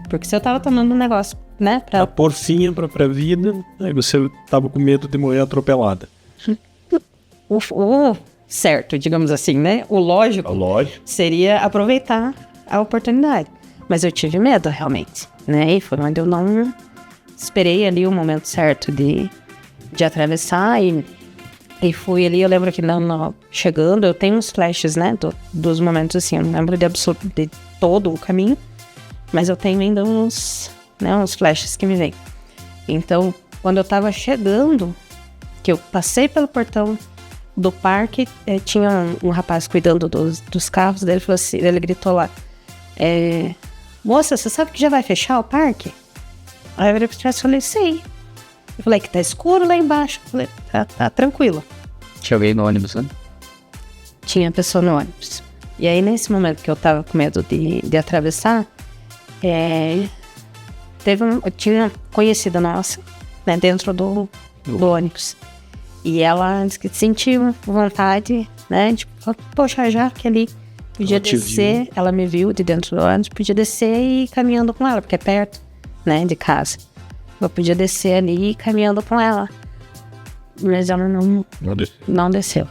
porque se eu tava tomando um negócio, né, A porfinha pra vida, aí você tava com medo de morrer atropelada. o certo, digamos assim, né, o lógico seria aproveitar a oportunidade. Mas eu tive medo, realmente, né? E foi onde eu não esperei ali o momento certo de atravessar e fui ali. Eu lembro que chegando, eu tenho uns flashes, né? Dos momentos assim, eu não lembro de todo o caminho, mas eu tenho ainda uns flashes que me vêm. Então, quando eu tava chegando, que eu passei pelo portão do parque, tinha um rapaz cuidando dos carros, daí ele falou assim, ele gritou lá, moça, você sabe que já vai fechar o parque? Aí eu virei pra trás e falei, sei. Eu falei que tá escuro lá embaixo. Eu falei, tá tranquilo. Tinha alguém no ônibus, né? Tinha pessoa no ônibus. E aí, nesse momento que eu tava com medo de atravessar, tinha uma conhecida nossa, né, dentro do ônibus. E ela disse que sentiu vontade, né, tipo, poxa, já que ali podia descer, ela me viu de dentro do ônibus, podia descer e ir caminhando com ela, porque é perto, né, de casa. Eu podia descer ali e ir caminhando com ela. Mas ela não desceu.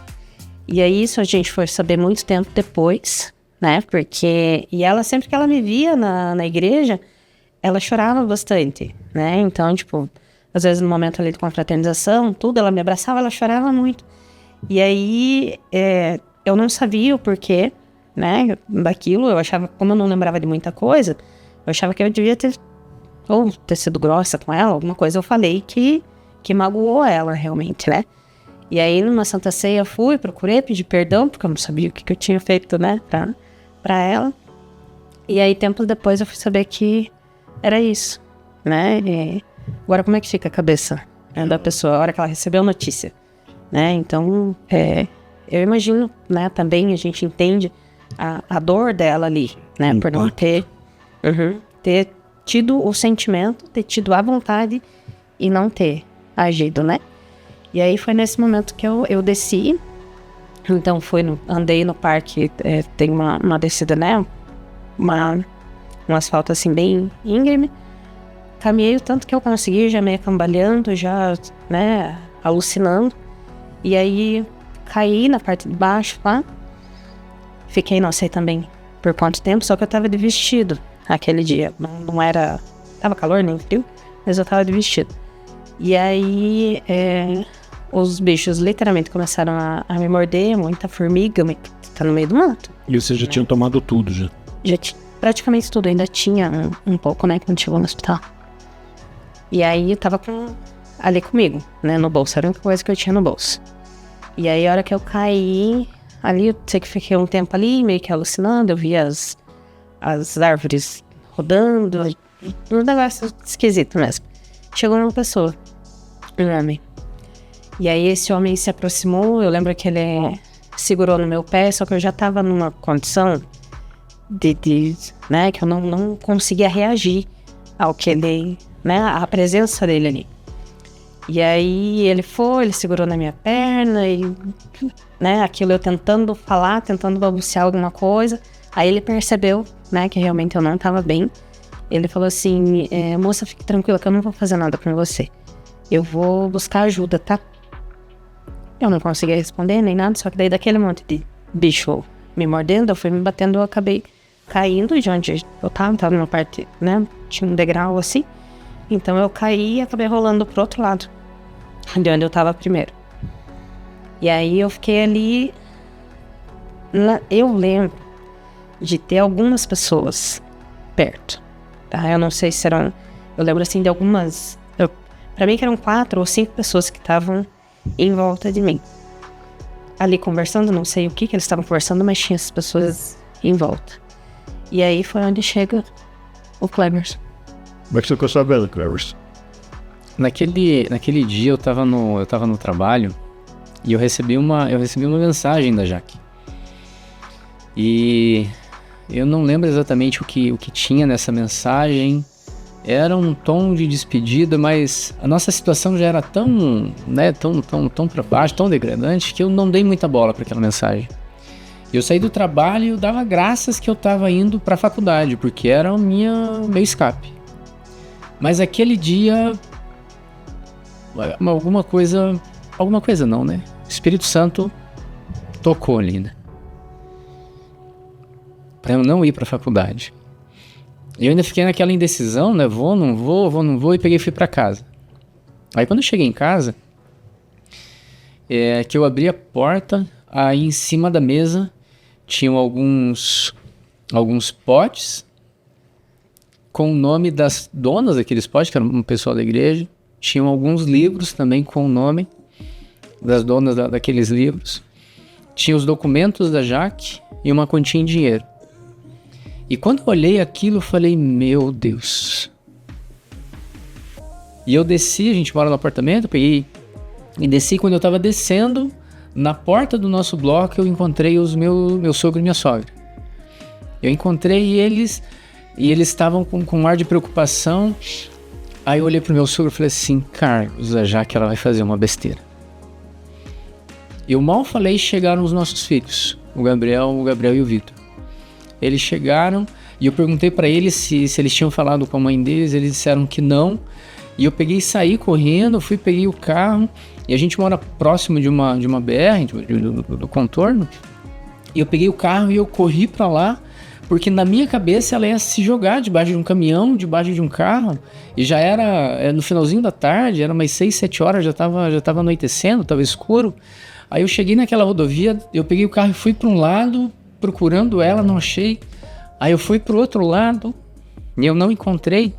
E aí isso a gente foi saber muito tempo depois, né, porque... E ela, sempre que ela me via na igreja, ela chorava bastante, né, então, tipo, às vezes no momento ali de confraternização, tudo, ela me abraçava, ela chorava muito. E aí, eu não sabia o porquê, né, daquilo. Eu achava, como eu não lembrava de muita coisa, eu achava que eu devia ter sido grossa com ela, alguma coisa. Eu falei que magoou ela realmente, né. E aí, numa Santa Ceia, procurei pedir perdão, porque eu não sabia o que eu tinha feito, né, pra ela. E aí, tempos depois, eu fui saber que era isso, né. Agora, como é que fica a cabeça, né, da pessoa, a hora que ela recebeu a notícia, né. Então, eu imagino, né, também a gente entende a dor dela ali, né, por não ter tido o sentimento, ter tido a vontade e não ter agido, né. E aí foi nesse momento que eu desci. Então andei no parque, tem uma descida, né, um asfalto assim bem íngreme. Caminhei o tanto que eu consegui, já meio cambaleando, já, né, alucinando. E aí caí na parte de baixo lá. Fiquei, não sei também por quanto tempo, só que eu tava de vestido aquele dia. Não era... Tava calor, nem frio, mas eu tava de vestido. E aí os bichos literalmente começaram a me morder, muita formiga, tá no meio do mato. E você já tinha tomado tudo, já? Já praticamente tudo, ainda tinha um pouco, né, quando chegou no hospital. E aí eu tava ali comigo, né, no bolso, era a única coisa que eu tinha no bolso. E aí a hora que eu caí, ali eu sei que fiquei um tempo ali, meio que alucinando, eu vi as árvores rodando, um negócio esquisito mesmo. Chegou uma pessoa, um homem. E aí esse homem se aproximou, eu lembro que ele segurou no meu pé, só que eu já tava numa condição né, que eu não conseguia reagir ao que ele, né, a presença dele ali. E aí ele segurou na minha perna e, né, aquilo eu tentando falar, tentando balbuciar alguma coisa. Aí ele percebeu, né, que realmente eu não estava bem. Ele falou assim, moça, fique tranquila que eu não vou fazer nada com você. Eu vou buscar ajuda, tá? Eu não conseguia responder nem nada, só que daí daquele monte de bicho me mordendo, eu fui me batendo, eu acabei caindo de onde eu tava numa parte, né, tinha um degrau assim. Então eu caí e acabei rolando pro outro lado, de onde eu tava primeiro. E aí eu fiquei ali. Eu lembro de ter algumas pessoas perto, tá? Eu não sei se eram... Eu lembro assim de algumas... Pra mim que eram 4 ou 5 pessoas que estavam em volta de mim. Ali conversando, não sei o que eles estavam conversando, mas tinha essas pessoas em volta. E aí foi onde chega o Cleverson. Como é que você ficou sabendo, Cleverson? Naquele dia eu tava no trabalho e eu recebi uma mensagem da Jaque. E eu não lembro exatamente o que tinha nessa mensagem. Era um tom de despedida, mas a nossa situação já era tão para baixo, tão degradante, que eu não dei muita bola para aquela mensagem. Eu saí do trabalho e eu dava graças que eu estava indo para a faculdade, porque era o meu escape. Mas aquele dia, alguma coisa não, né? O Espírito Santo tocou ali, né? Para eu não ir para a faculdade. Eu ainda fiquei naquela indecisão, né? Vou, não vou, e peguei e fui pra casa. Aí quando eu cheguei em casa, que eu abri a porta, aí em cima da mesa tinham alguns potes com o nome das donas daqueles potes, que era um pessoal da igreja. Tinham alguns livros também com o nome das donas daqueles livros. Tinha os documentos da Jaque e uma quantia em dinheiro. E quando eu olhei aquilo, eu falei, meu Deus. E eu desci, a gente mora no apartamento, eu peguei e desci. Quando eu tava descendo, na porta do nosso bloco, eu encontrei meu sogro e minha sogra. Eu encontrei eles, e eles estavam com um ar de preocupação. Aí eu olhei pro meu sogro e falei assim, Carlos, a Jaque, ela vai fazer uma besteira. Eu mal falei, chegaram os nossos filhos, o Gabriel e o Vitor. Eles chegaram e eu perguntei pra eles se eles tinham falado com a mãe deles, eles disseram que não. E eu peguei e saí correndo, peguei o carro, e a gente mora próximo de uma BR, do contorno. E eu peguei o carro e eu corri pra lá, porque na minha cabeça ela ia se jogar debaixo de um caminhão, debaixo de um carro. E já era no finalzinho da tarde, era umas 6, 7 horas, já tava anoitecendo, tava escuro. Aí eu cheguei naquela rodovia, eu peguei o carro e fui pra um lado, procurando ela, não achei. Aí eu fui pro outro lado e eu não encontrei.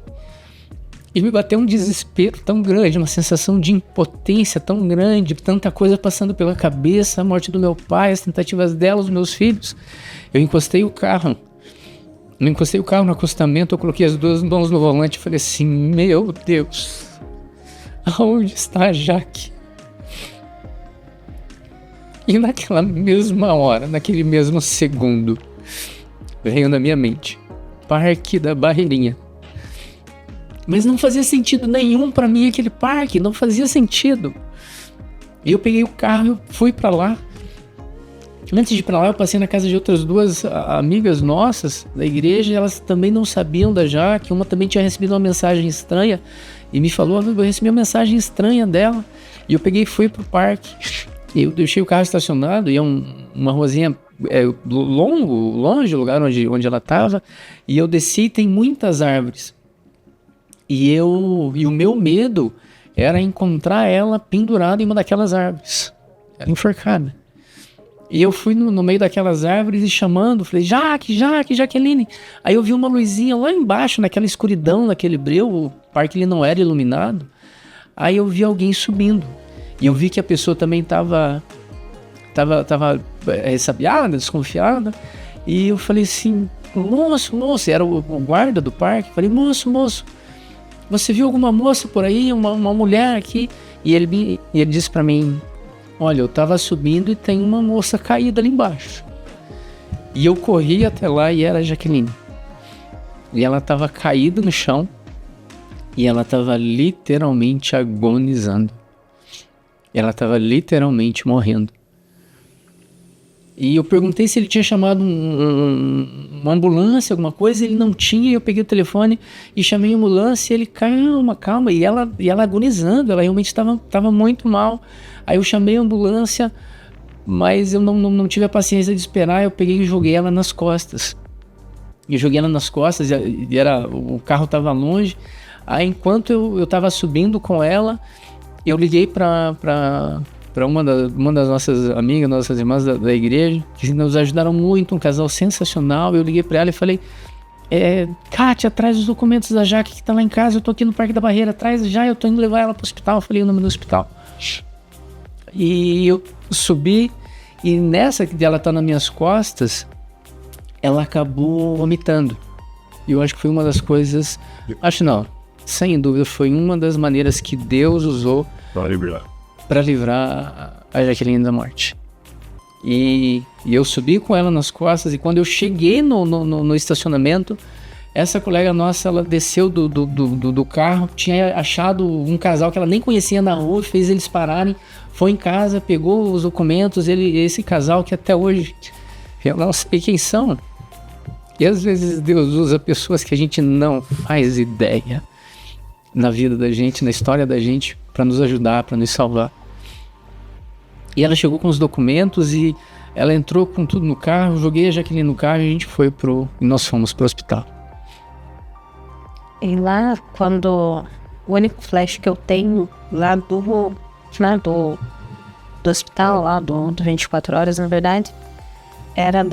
E me bateu um desespero tão grande, uma sensação de impotência tão grande, tanta coisa passando pela cabeça, a morte do meu pai, as tentativas dela, os meus filhos. Eu encostei o carro no acostamento, eu coloquei as 2 mãos no volante e falei assim, meu Deus, aonde está a Jaque? E naquela mesma hora, naquele mesmo segundo, veio na minha mente, Parque da Barreirinha. Mas não fazia sentido nenhum pra mim aquele parque, não fazia sentido. E eu peguei o carro e fui pra lá. Antes de ir pra lá, eu passei na casa de outras 2 amigas nossas da igreja, e elas também não sabiam da Jaque. Uma também tinha recebido uma mensagem estranha e me falou, eu recebi uma mensagem estranha dela. E eu peguei e fui pro parque. Eu deixei o carro estacionado e é uma ruazinha longe do lugar onde ela estava, e eu desci e tem muitas árvores. E o meu medo era encontrar ela pendurada em uma daquelas árvores. Ela enforcada. E eu fui no meio daquelas árvores e chamando, falei, Jaqueline. Aí eu vi uma luzinha lá embaixo, naquela escuridão, naquele breu, o parque ele não era iluminado. Aí eu vi alguém subindo. E eu vi que a pessoa também tava ressabiada, desconfiada. E eu falei assim, moço, era o guarda do parque. Falei, moço, você viu alguma moça por aí, uma mulher aqui? E ele disse pra mim, olha, eu tava subindo e tem uma moça caída ali embaixo. E eu corri até lá e era a Jaqueline. E ela tava caída no chão e ela tava literalmente agonizando. Ela estava literalmente morrendo. E eu perguntei se ele tinha chamado uma ambulância, alguma coisa. Ele não tinha. E eu peguei o telefone e chamei a ambulância. E ele, calma. E ela agonizando. Ela realmente estava muito mal. Aí eu chamei a ambulância, mas eu não tive a paciência de esperar. Eu peguei e joguei ela nas costas. E o carro estava longe. Aí, enquanto eu tava subindo com ela, eu liguei pra uma das nossas amigas, nossas irmãs da igreja, que nos ajudaram muito, um casal sensacional. Eu liguei pra ela e falei: Kátia, traz os documentos da Jaque que tá lá em casa, eu tô aqui no Parque da Barreira, traz já, eu tô indo levar ela pro hospital. Eu falei o nome do hospital. E eu subi, e nessa que ela tá nas minhas costas, ela acabou vomitando. E eu acho que foi uma das coisas, sem dúvida, foi uma das maneiras que Deus usou para livrar a Jaqueline da morte. E eu subi com ela nas costas, e quando eu cheguei no estacionamento, essa colega nossa, ela desceu do carro, tinha achado um casal que ela nem conhecia na rua, fez eles pararem, foi em casa, pegou os documentos, esse casal que até hoje eu não sei quem são. E às vezes Deus usa pessoas que a gente não faz ideia na vida da gente, na história da gente, para nos ajudar, para nos salvar. E ela chegou com os documentos e ela entrou com tudo no carro, joguei a Jaqueline no carro e a gente foi e nós fomos pro hospital. E lá, quando o único flash que eu tenho lá do hospital, lá do 24 horas, na verdade, era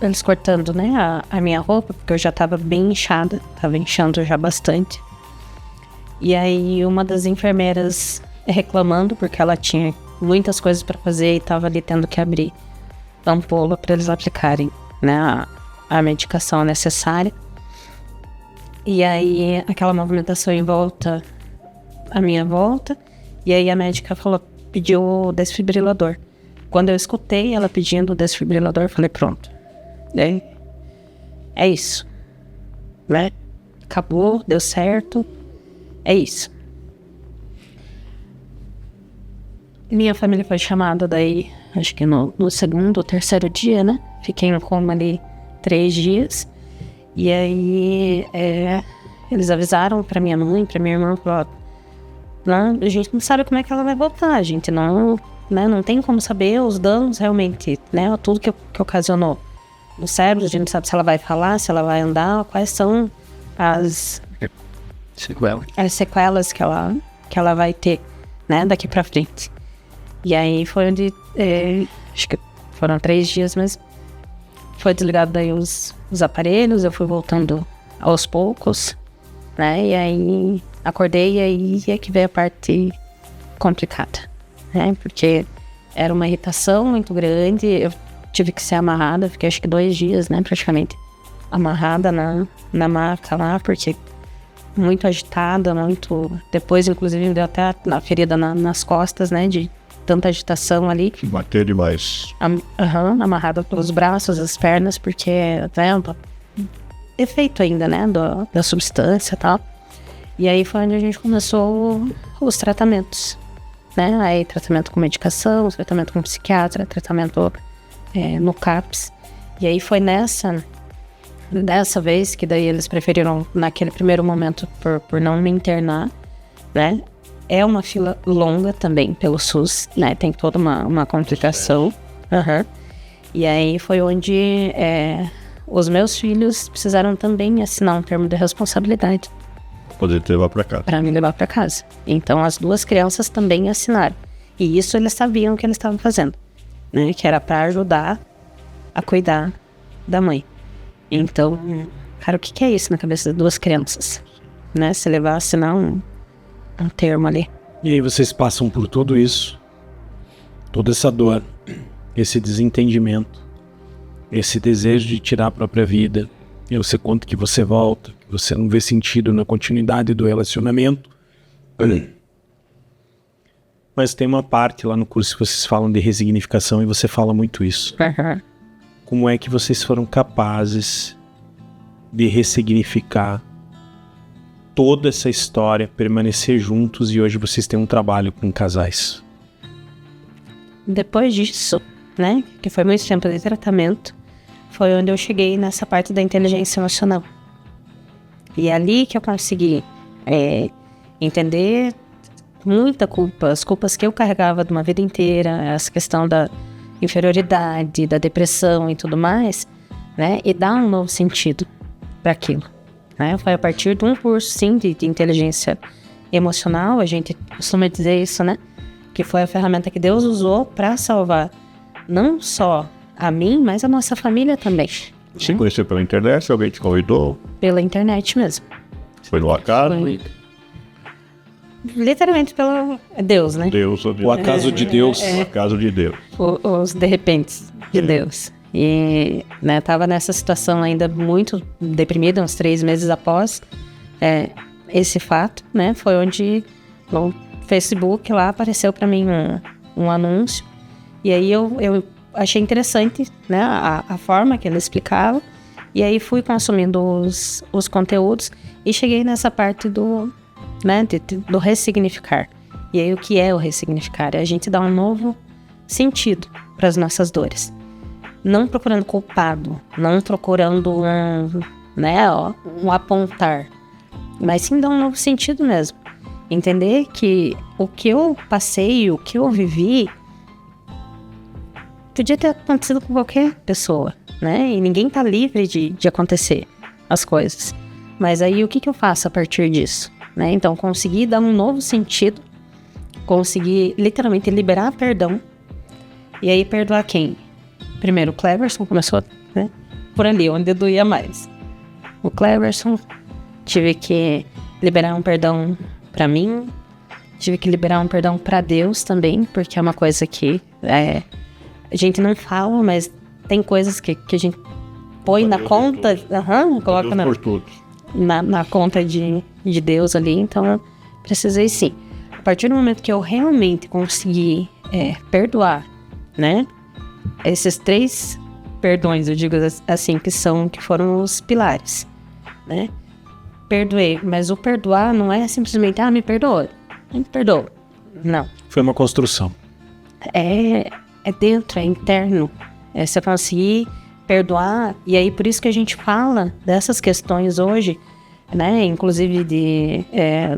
eles cortando, né, a minha roupa, porque eu já tava bem inchada, tava inchando já bastante. E aí uma das enfermeiras reclamando, porque ela tinha muitas coisas para fazer e tava ali tendo que abrir a ampola para eles aplicarem, né, a medicação necessária. E aí aquela movimentação em volta, a minha volta, e aí a médica pediu o desfibrilador. Quando eu escutei ela pedindo o desfibrilador, eu falei: pronto, é isso, né? Acabou, deu certo, é isso. Minha família foi chamada daí, acho que no segundo ou terceiro dia, né? Fiquei em coma ali 3 dias. E aí eles avisaram pra minha mãe, pra minha irmã, falaram: a gente não sabe como é que ela vai voltar, a gente não tem como saber os danos realmente, né? Tudo que ocasionou no cérebro, a gente não sabe se ela vai falar, se ela vai andar, quais são as sequelas que ela vai ter, né, daqui pra frente. E aí foi onde, acho que foram 3 dias, mas foi desligado daí os aparelhos, eu fui voltando aos poucos, né, e aí acordei, e aí é que veio a parte complicada, né, porque era uma irritação muito grande, eu tive que ser amarrada, fiquei acho que 2 dias, né, praticamente amarrada na maca lá, porque muito agitada, depois inclusive me deu até a ferida nas costas, né, de tanta agitação ali. Bateu demais. Amarrada pelos braços, as pernas, porque efeito ainda, né, da substância e tal. E aí foi onde a gente começou os tratamentos, né, aí tratamento com medicação, tratamento com psiquiatra, tratamento no CAPS. E aí foi dessa vez que daí eles preferiram, naquele primeiro momento, por não me internar, né. É uma fila longa também pelo SUS, né? Tem toda uma complicação. E aí foi onde os meus filhos precisaram também assinar um termo de responsabilidade. Poder te levar para casa. Para me levar para casa. Então as 2 crianças também assinaram. E isso eles sabiam o que eles estavam fazendo, né? Que era para ajudar a cuidar da mãe. Então, cara, o que é isso na cabeça de 2 crianças? Né? Se levar a assinar um termo ali. E aí vocês passam por tudo isso, toda essa dor, esse desentendimento, esse desejo de tirar a própria vida, e você conta que você volta, que você não vê sentido na continuidade do relacionamento. Mas tem uma parte lá no curso que vocês falam de resignificação e você fala muito isso. Como é que vocês foram capazes de ressignificar toda essa história, permanecer juntos, e hoje vocês têm um trabalho com casais? Depois disso, né, que foi muito tempo de tratamento, foi onde eu cheguei nessa parte da inteligência emocional. E é ali que eu consegui entender muita culpa, as culpas que eu carregava de uma vida inteira, essa questão da inferioridade, da depressão e tudo mais, né, e dar um novo sentido para aquilo. né? Foi a partir de um curso, sim, de inteligência emocional, a gente costuma dizer isso, né? Que foi a ferramenta que Deus usou para salvar não só a mim, mas a nossa família também. Se conheceu pela internet, alguém te convidou? Pela internet mesmo. Foi no acaso? Foi. Literalmente pelo Deus, né? Deus, O acaso de Deus. O acaso de Deus. Os de repente de Deus. E, né, tava nessa situação ainda muito deprimida, uns 3 meses após esse fato, né? Foi onde no Facebook lá apareceu para mim um anúncio. E aí eu achei interessante, né, a forma que ele explicava. E aí fui consumindo os conteúdos e cheguei nessa parte do ressignificar. E aí o que é o ressignificar? É a gente dar um novo sentido para as nossas dores. Não procurando culpado, não procurando um apontar, mas sim dar um novo sentido mesmo. Entender que o que eu passei, o que eu vivi, podia ter acontecido com qualquer pessoa, né? E ninguém tá livre de acontecer as coisas. Mas aí o que eu faço a partir disso? Né? Então, conseguir dar um novo sentido, conseguir literalmente liberar perdão. E aí, perdoar quem? Primeiro, o Cleverson começou, né, por ali, onde doía mais. O Cleverson, tive que liberar um perdão pra mim, tive que liberar um perdão pra Deus também, porque é uma coisa que a gente não fala, mas tem coisas que a gente põe na conta, coloca na conta de Deus ali, então eu precisei sim. A partir do momento que eu realmente consegui perdoar, né? Esses 3 perdões, eu digo assim, que foram os pilares, né? Perdoei, mas o perdoar não é simplesmente, me perdoa, me perdoa. Não. Foi uma construção. É dentro, é interno. É você conseguir perdoar, e aí por isso que a gente fala dessas questões hoje, né? Inclusive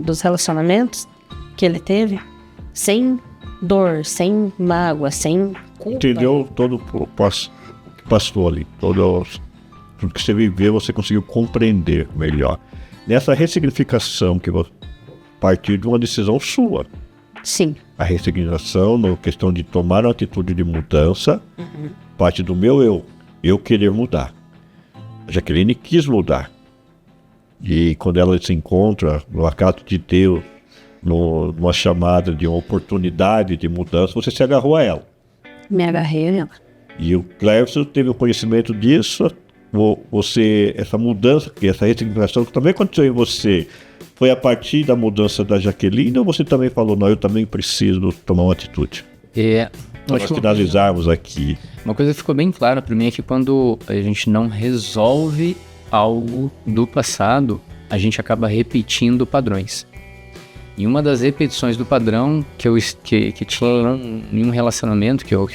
dos relacionamentos que ele teve, sem dor, sem mágoa, sem culpa. Entendeu todo o que passou ali, tudo que você viveu, você conseguiu compreender melhor. Nessa ressignificação que você partiu de uma decisão sua. Sim. A ressignificação, na questão de tomar uma atitude de mudança, parte do meu eu querer mudar. A Jaqueline quis mudar. E quando ela se encontra no acaso de Deus, numa chamada de uma oportunidade de mudança, você se agarrou a ela. Me agarrei a ela. E o Cleverson teve o conhecimento disso, essa mudança, essa ressignificação que também aconteceu em você, foi a partir da mudança da Jaqueline, ou você também falou, não, eu também preciso tomar uma atitude? Para nós finalizarmos aqui. Uma coisa que ficou bem clara para mim é que quando a gente não resolve algo do passado, a gente acaba repetindo padrões. E uma das repetições do padrão que tinha em um relacionamento que eu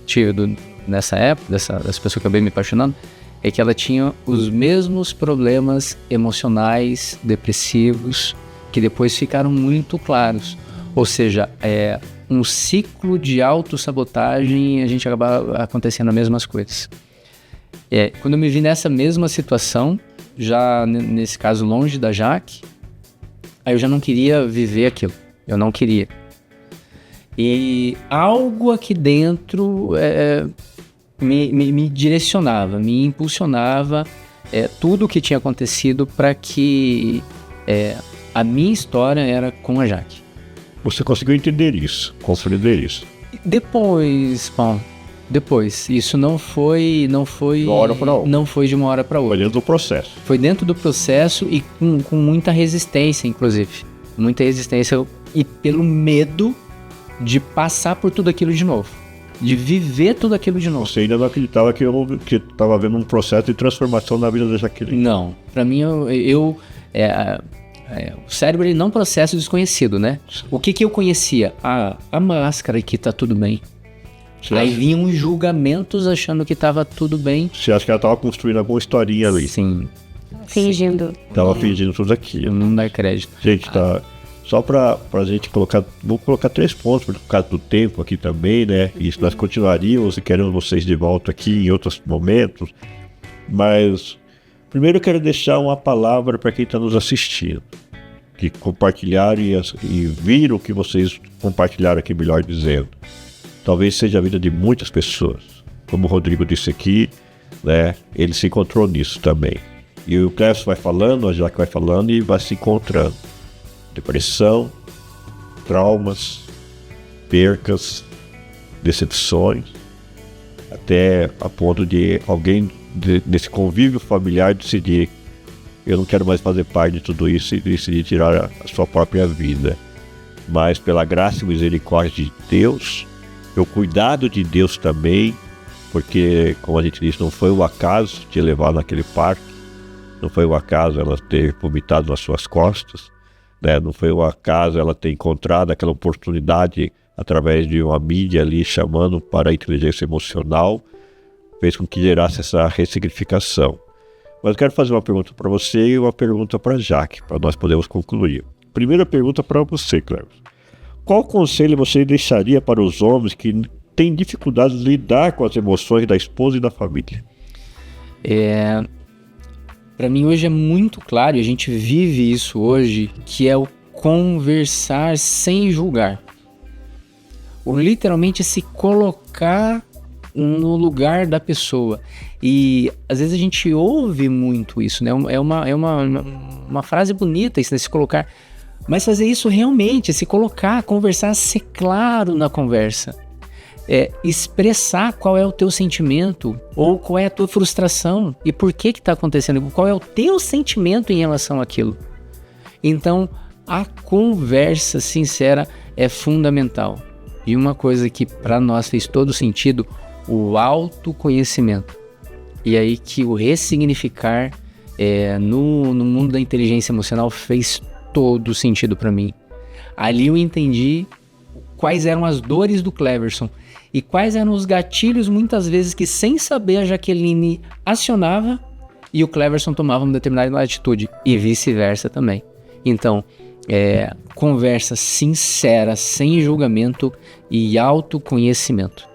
tive nessa época, dessa pessoa que eu acabei me apaixonando, é que ela tinha os mesmos problemas emocionais, depressivos, que depois ficaram muito claros. Ou seja, um ciclo de autossabotagem e a gente acaba acontecendo as mesmas coisas. Quando eu me vi nessa mesma situação, já nesse caso longe da Jaque, aí eu já não queria viver aquilo, eu não queria. E algo aqui dentro me direcionava, me impulsionava tudo o que tinha acontecido para que a minha história era com a Jaque. Você conseguiu entender isso, compreender isso? Depois, Paulo, isso não foi de uma hora para outra. Não foi de uma hora para outra. Foi dentro do processo. Foi dentro do processo e com muita resistência, inclusive. Muita resistência e pelo medo de passar por tudo aquilo de novo. De viver tudo aquilo de novo. Você ainda não acreditava que estava havendo um processo de transformação na vida da Jaqueline? Não. Para mim, o cérebro ele não processa o desconhecido, né? O que eu conhecia? A máscara, que tá tudo bem. Aí vinham julgamentos achando que tava tudo bem. Você acha que ela tava construindo alguma historinha ali? Sim. Fingindo. Tava fingindo tudo aquilo. Não dá crédito. Gente, tá... Só pra gente colocar... Vou colocar 3 pontos por causa do tempo aqui também, né? E nós continuaríamos e queremos vocês de volta aqui em outros momentos. Mas... Primeiro eu quero deixar uma palavra para quem está nos assistindo, que compartilharam e viram o que vocês compartilharam aqui, melhor dizendo. Talvez seja a vida de muitas pessoas. Como o Rodrigo disse aqui, né, ele se encontrou nisso também. E o Clécio vai falando, a Jaque vai falando e vai se encontrando. Depressão, traumas, percas, decepções, até a ponto de alguém nesse convívio familiar decidir: eu não quero mais fazer parte de tudo isso, e decidir tirar a sua própria vida. Mas pela graça e misericórdia de Deus, pelo cuidado de Deus também, porque, como a gente disse, não foi o acaso te levar naquele parque, não foi o acaso ela ter vomitado nas suas costas, né? Não foi o acaso ela ter encontrado aquela oportunidade através de uma mídia ali chamando para a inteligência emocional, fez com que gerasse essa ressignificação. Mas eu quero fazer uma pergunta para você e uma pergunta para a Jaque, para nós podermos concluir. Primeira pergunta para você, Cléber. Qual conselho você deixaria para os homens que têm dificuldade de lidar com as emoções da esposa e da família? Para mim hoje é muito claro, e a gente vive isso hoje, que é o conversar sem julgar. O literalmente se colocar no lugar da pessoa. E às vezes a gente ouve muito isso, né? É uma frase bonita isso, né? Se colocar. Mas fazer isso realmente, se colocar, conversar, ser claro na conversa. Expressar qual é o teu sentimento ou qual é a tua frustração e por que está acontecendo, qual é o teu sentimento em relação àquilo. Então, a conversa sincera é fundamental. E uma coisa que para nós fez todo sentido, o autoconhecimento. E aí que o ressignificar no mundo da inteligência emocional fez todo sentido para mim. Ali eu entendi quais eram as dores do Cleverson e quais eram os gatilhos, muitas vezes, que sem saber a Jaqueline acionava e o Cleverson tomava uma determinada atitude, e vice-versa também. Então, conversa sincera, sem julgamento e autoconhecimento.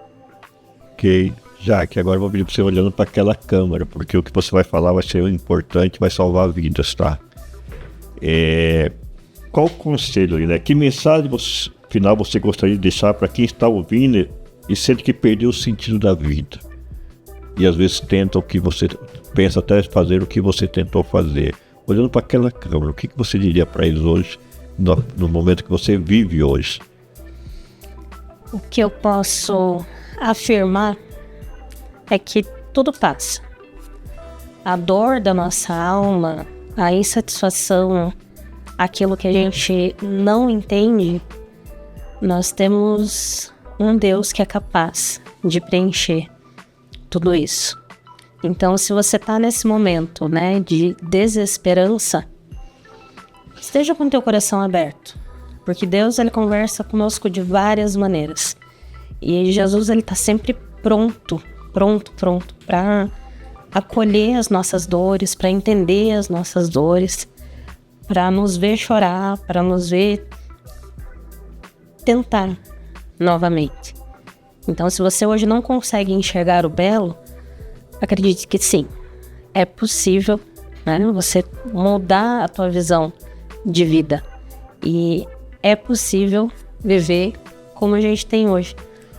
Ok, Jaque, agora eu vou pedir para você olhando para aquela câmera, porque o que você vai falar vai ser importante, vai salvar vidas, tá? Qual o conselho, né? Que mensagem final você gostaria de deixar para quem está ouvindo e sente que perdeu o sentido da vida? E às vezes tenta o que você pensa até fazer o que você tentou fazer. Olhando para aquela câmera, o que você diria para eles hoje, no momento que você vive hoje? O que eu posso afirmar é que tudo passa. A dor da nossa alma, a insatisfação, aquilo que a gente não entende, nós temos um Deus que é capaz de preencher tudo isso. Então, se você está nesse momento, né, de desesperança, esteja com o teu coração aberto, porque Deus, ele conversa conosco de várias maneiras. E Jesus, ele está sempre pronto para acolher as nossas dores, para entender as nossas dores, para nos ver chorar, para nos ver tentar novamente. Então, se você hoje não consegue enxergar o belo, acredite que sim, é possível, né, você mudar a tua visão de vida. E é possível viver como a gente tem hoje.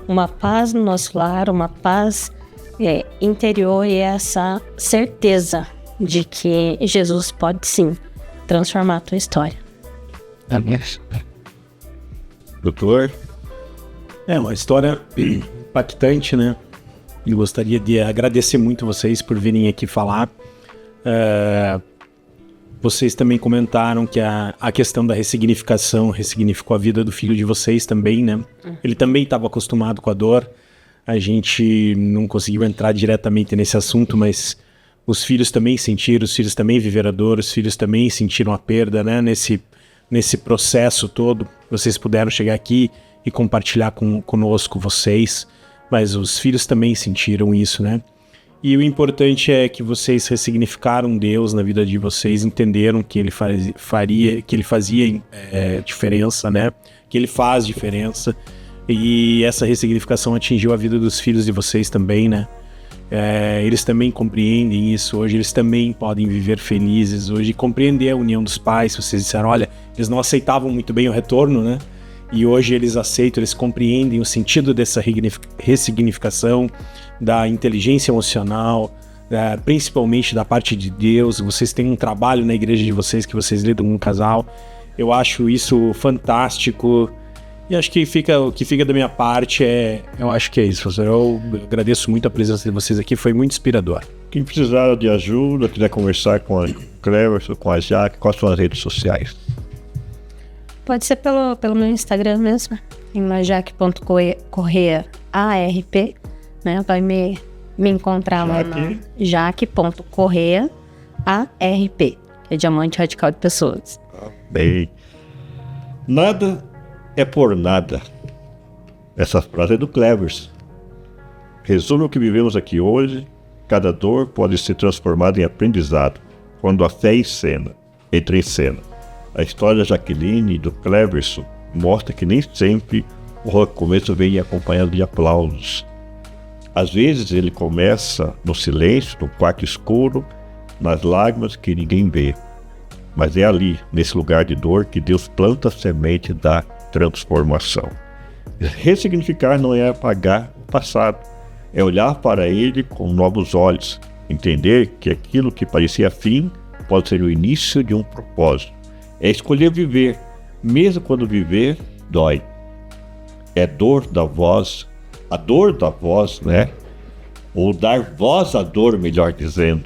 Uma paz no nosso lar, uma paz interior e essa certeza de que Jesus pode sim transformar a tua história. Amém. Doutor? É uma história impactante, né? E gostaria de agradecer muito vocês por virem aqui falar. Vocês também comentaram que a questão da ressignificação ressignificou a vida do filho de vocês também, né? Ele também estava acostumado com a dor. A gente não conseguiu entrar diretamente nesse assunto, mas os filhos também sentiram, os filhos também viveram a dor, os filhos também sentiram a perda, né? Nesse processo todo, vocês puderam chegar aqui e compartilhar conosco vocês, mas os filhos também sentiram isso, né? E o importante é que vocês ressignificaram Deus na vida de vocês, entenderam que ele fazia diferença, né? Que ele faz diferença. E essa ressignificação atingiu a vida dos filhos de vocês também, né? Eles também compreendem isso hoje, eles também podem viver felizes hoje, compreender a união dos pais. Vocês disseram, olha, eles não aceitavam muito bem o retorno, né? E hoje eles aceitam, eles compreendem o sentido dessa ressignificação, da inteligência emocional, principalmente da parte de Deus. Vocês têm um trabalho na igreja de vocês, que vocês lidam com um casal. Eu acho isso fantástico. E acho que o que fica da minha parte eu acho que é isso, professor. Eu agradeço muito a presença de vocês aqui, foi muito inspirador. Quem precisar de ajuda, quiser conversar com a Cleverson, com a Jaque, quais são as redes sociais? Pode ser pelo meu Instagram mesmo, em jaque.correa ARP, né? Vai me encontrar lá na jaque.correa ARP, que é Diamante Radical de Pessoas. Bem, nada é por nada. Essa frase é do Cleverson. Resume o que vivemos aqui hoje. Cada dor pode ser transformada em aprendizado quando a fé entra em cena. A história da Jaqueline e do Cleverson mostra que nem sempre o recomeço vem acompanhado de aplausos. Às vezes ele começa no silêncio, no quarto escuro, nas lágrimas que ninguém vê. Mas é ali, nesse lugar de dor, que Deus planta a semente da transformação. Ressignificar não é apagar o passado, é olhar para ele com novos olhos, entender que aquilo que parecia fim pode ser o início de um propósito. É escolher viver, mesmo quando viver dói. É dor da voz, a dor da voz, né? Ou dar voz à dor, melhor dizendo,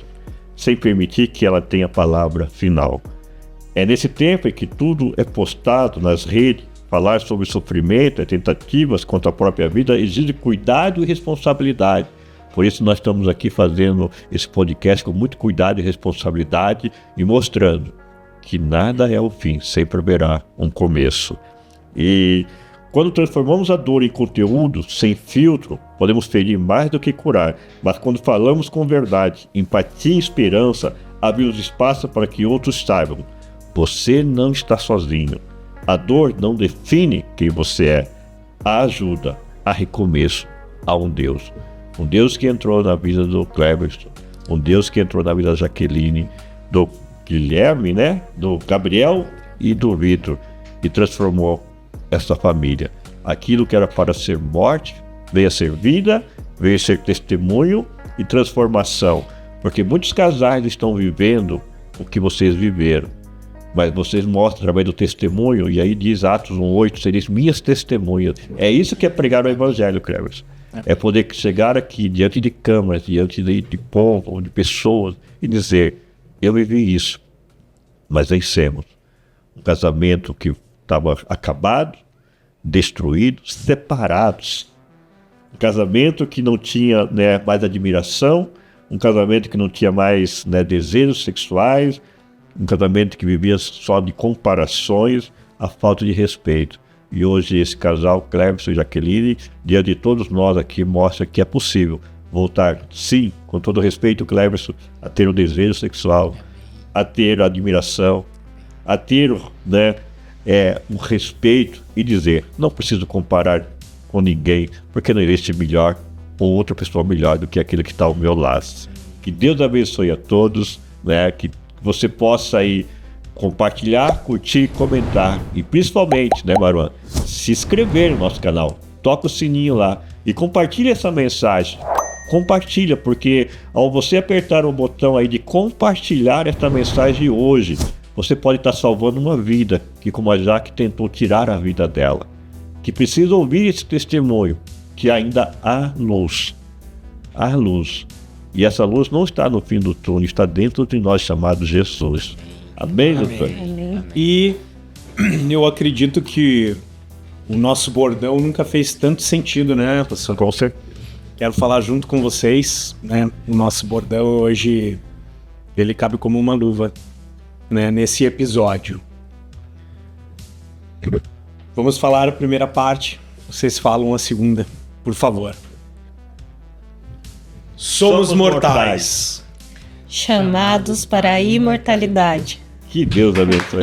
sem permitir que ela tenha a palavra final. É nesse tempo em que tudo é postado nas redes. Falar sobre sofrimento, tentativas contra a própria vida, exige cuidado e responsabilidade. Por isso nós estamos aqui fazendo esse podcast com muito cuidado e responsabilidade e mostrando que nada é o fim, sempre haverá um começo. E quando transformamos a dor em conteúdo, sem filtro, podemos ferir mais do que curar. Mas quando falamos com verdade, empatia e esperança, abrimos espaço para que outros saibam: você não está sozinho. A dor não define quem você é. Há ajuda, há recomeço, há um Deus. Um Deus que entrou na vida do Cleverson, um Deus que entrou na vida da Jaqueline, do Guilherme, né? Do Gabriel e do Vitor, e transformou essa família. Aquilo que era para ser morte, veio a ser vida, veio a ser testemunho e transformação. Porque muitos casais estão vivendo o que vocês viveram. Mas vocês mostram através do testemunho, e aí diz Atos 1:8, sereis minhas testemunhas. É isso que é pregar o Evangelho, Cleverson. É poder chegar aqui diante de câmeras, diante de povo, de pessoas, e dizer: eu vivi isso, mas vencemos. Um casamento que estava acabado, destruído, separados. Um casamento que não tinha, né, mais admiração, um casamento que não tinha mais, né, desejos sexuais, um casamento que vivia só de comparações, a falta de respeito. E hoje esse casal, Cleverson e Jaqueline, diante de todos nós aqui, mostra que é possível voltar, sim, com todo respeito, Cleverson, a ter o desejo sexual, a ter a admiração, a ter, né, um respeito e dizer: não preciso comparar com ninguém, porque não existe melhor ou outra pessoa melhor do que aquele que está ao meu lado. Que Deus abençoe a todos, né, que você possa aí compartilhar, curtir, comentar e principalmente, né, Maruan, se inscrever no nosso canal. Toca o sininho lá e compartilha essa mensagem. Compartilha, porque ao você apertar o botão aí de compartilhar essa mensagem hoje, você pode estar salvando uma vida que, como a Jaque, tentou tirar a vida dela. Que precisa ouvir esse testemunho, que ainda há luz. Há luz. E essa luz não está no fim do túnel, está dentro de nós, chamado Jesus. Amém, doutor? E eu acredito que o nosso bordão nunca fez tanto sentido, né, professor? Com certeza. Quero falar junto com vocês, né? O nosso bordão hoje, ele cabe como uma luva, né, nesse episódio. Vamos falar a primeira parte, vocês falam a segunda, por favor. Somos mortais. Chamados para a imortalidade. Que Deus abençoe.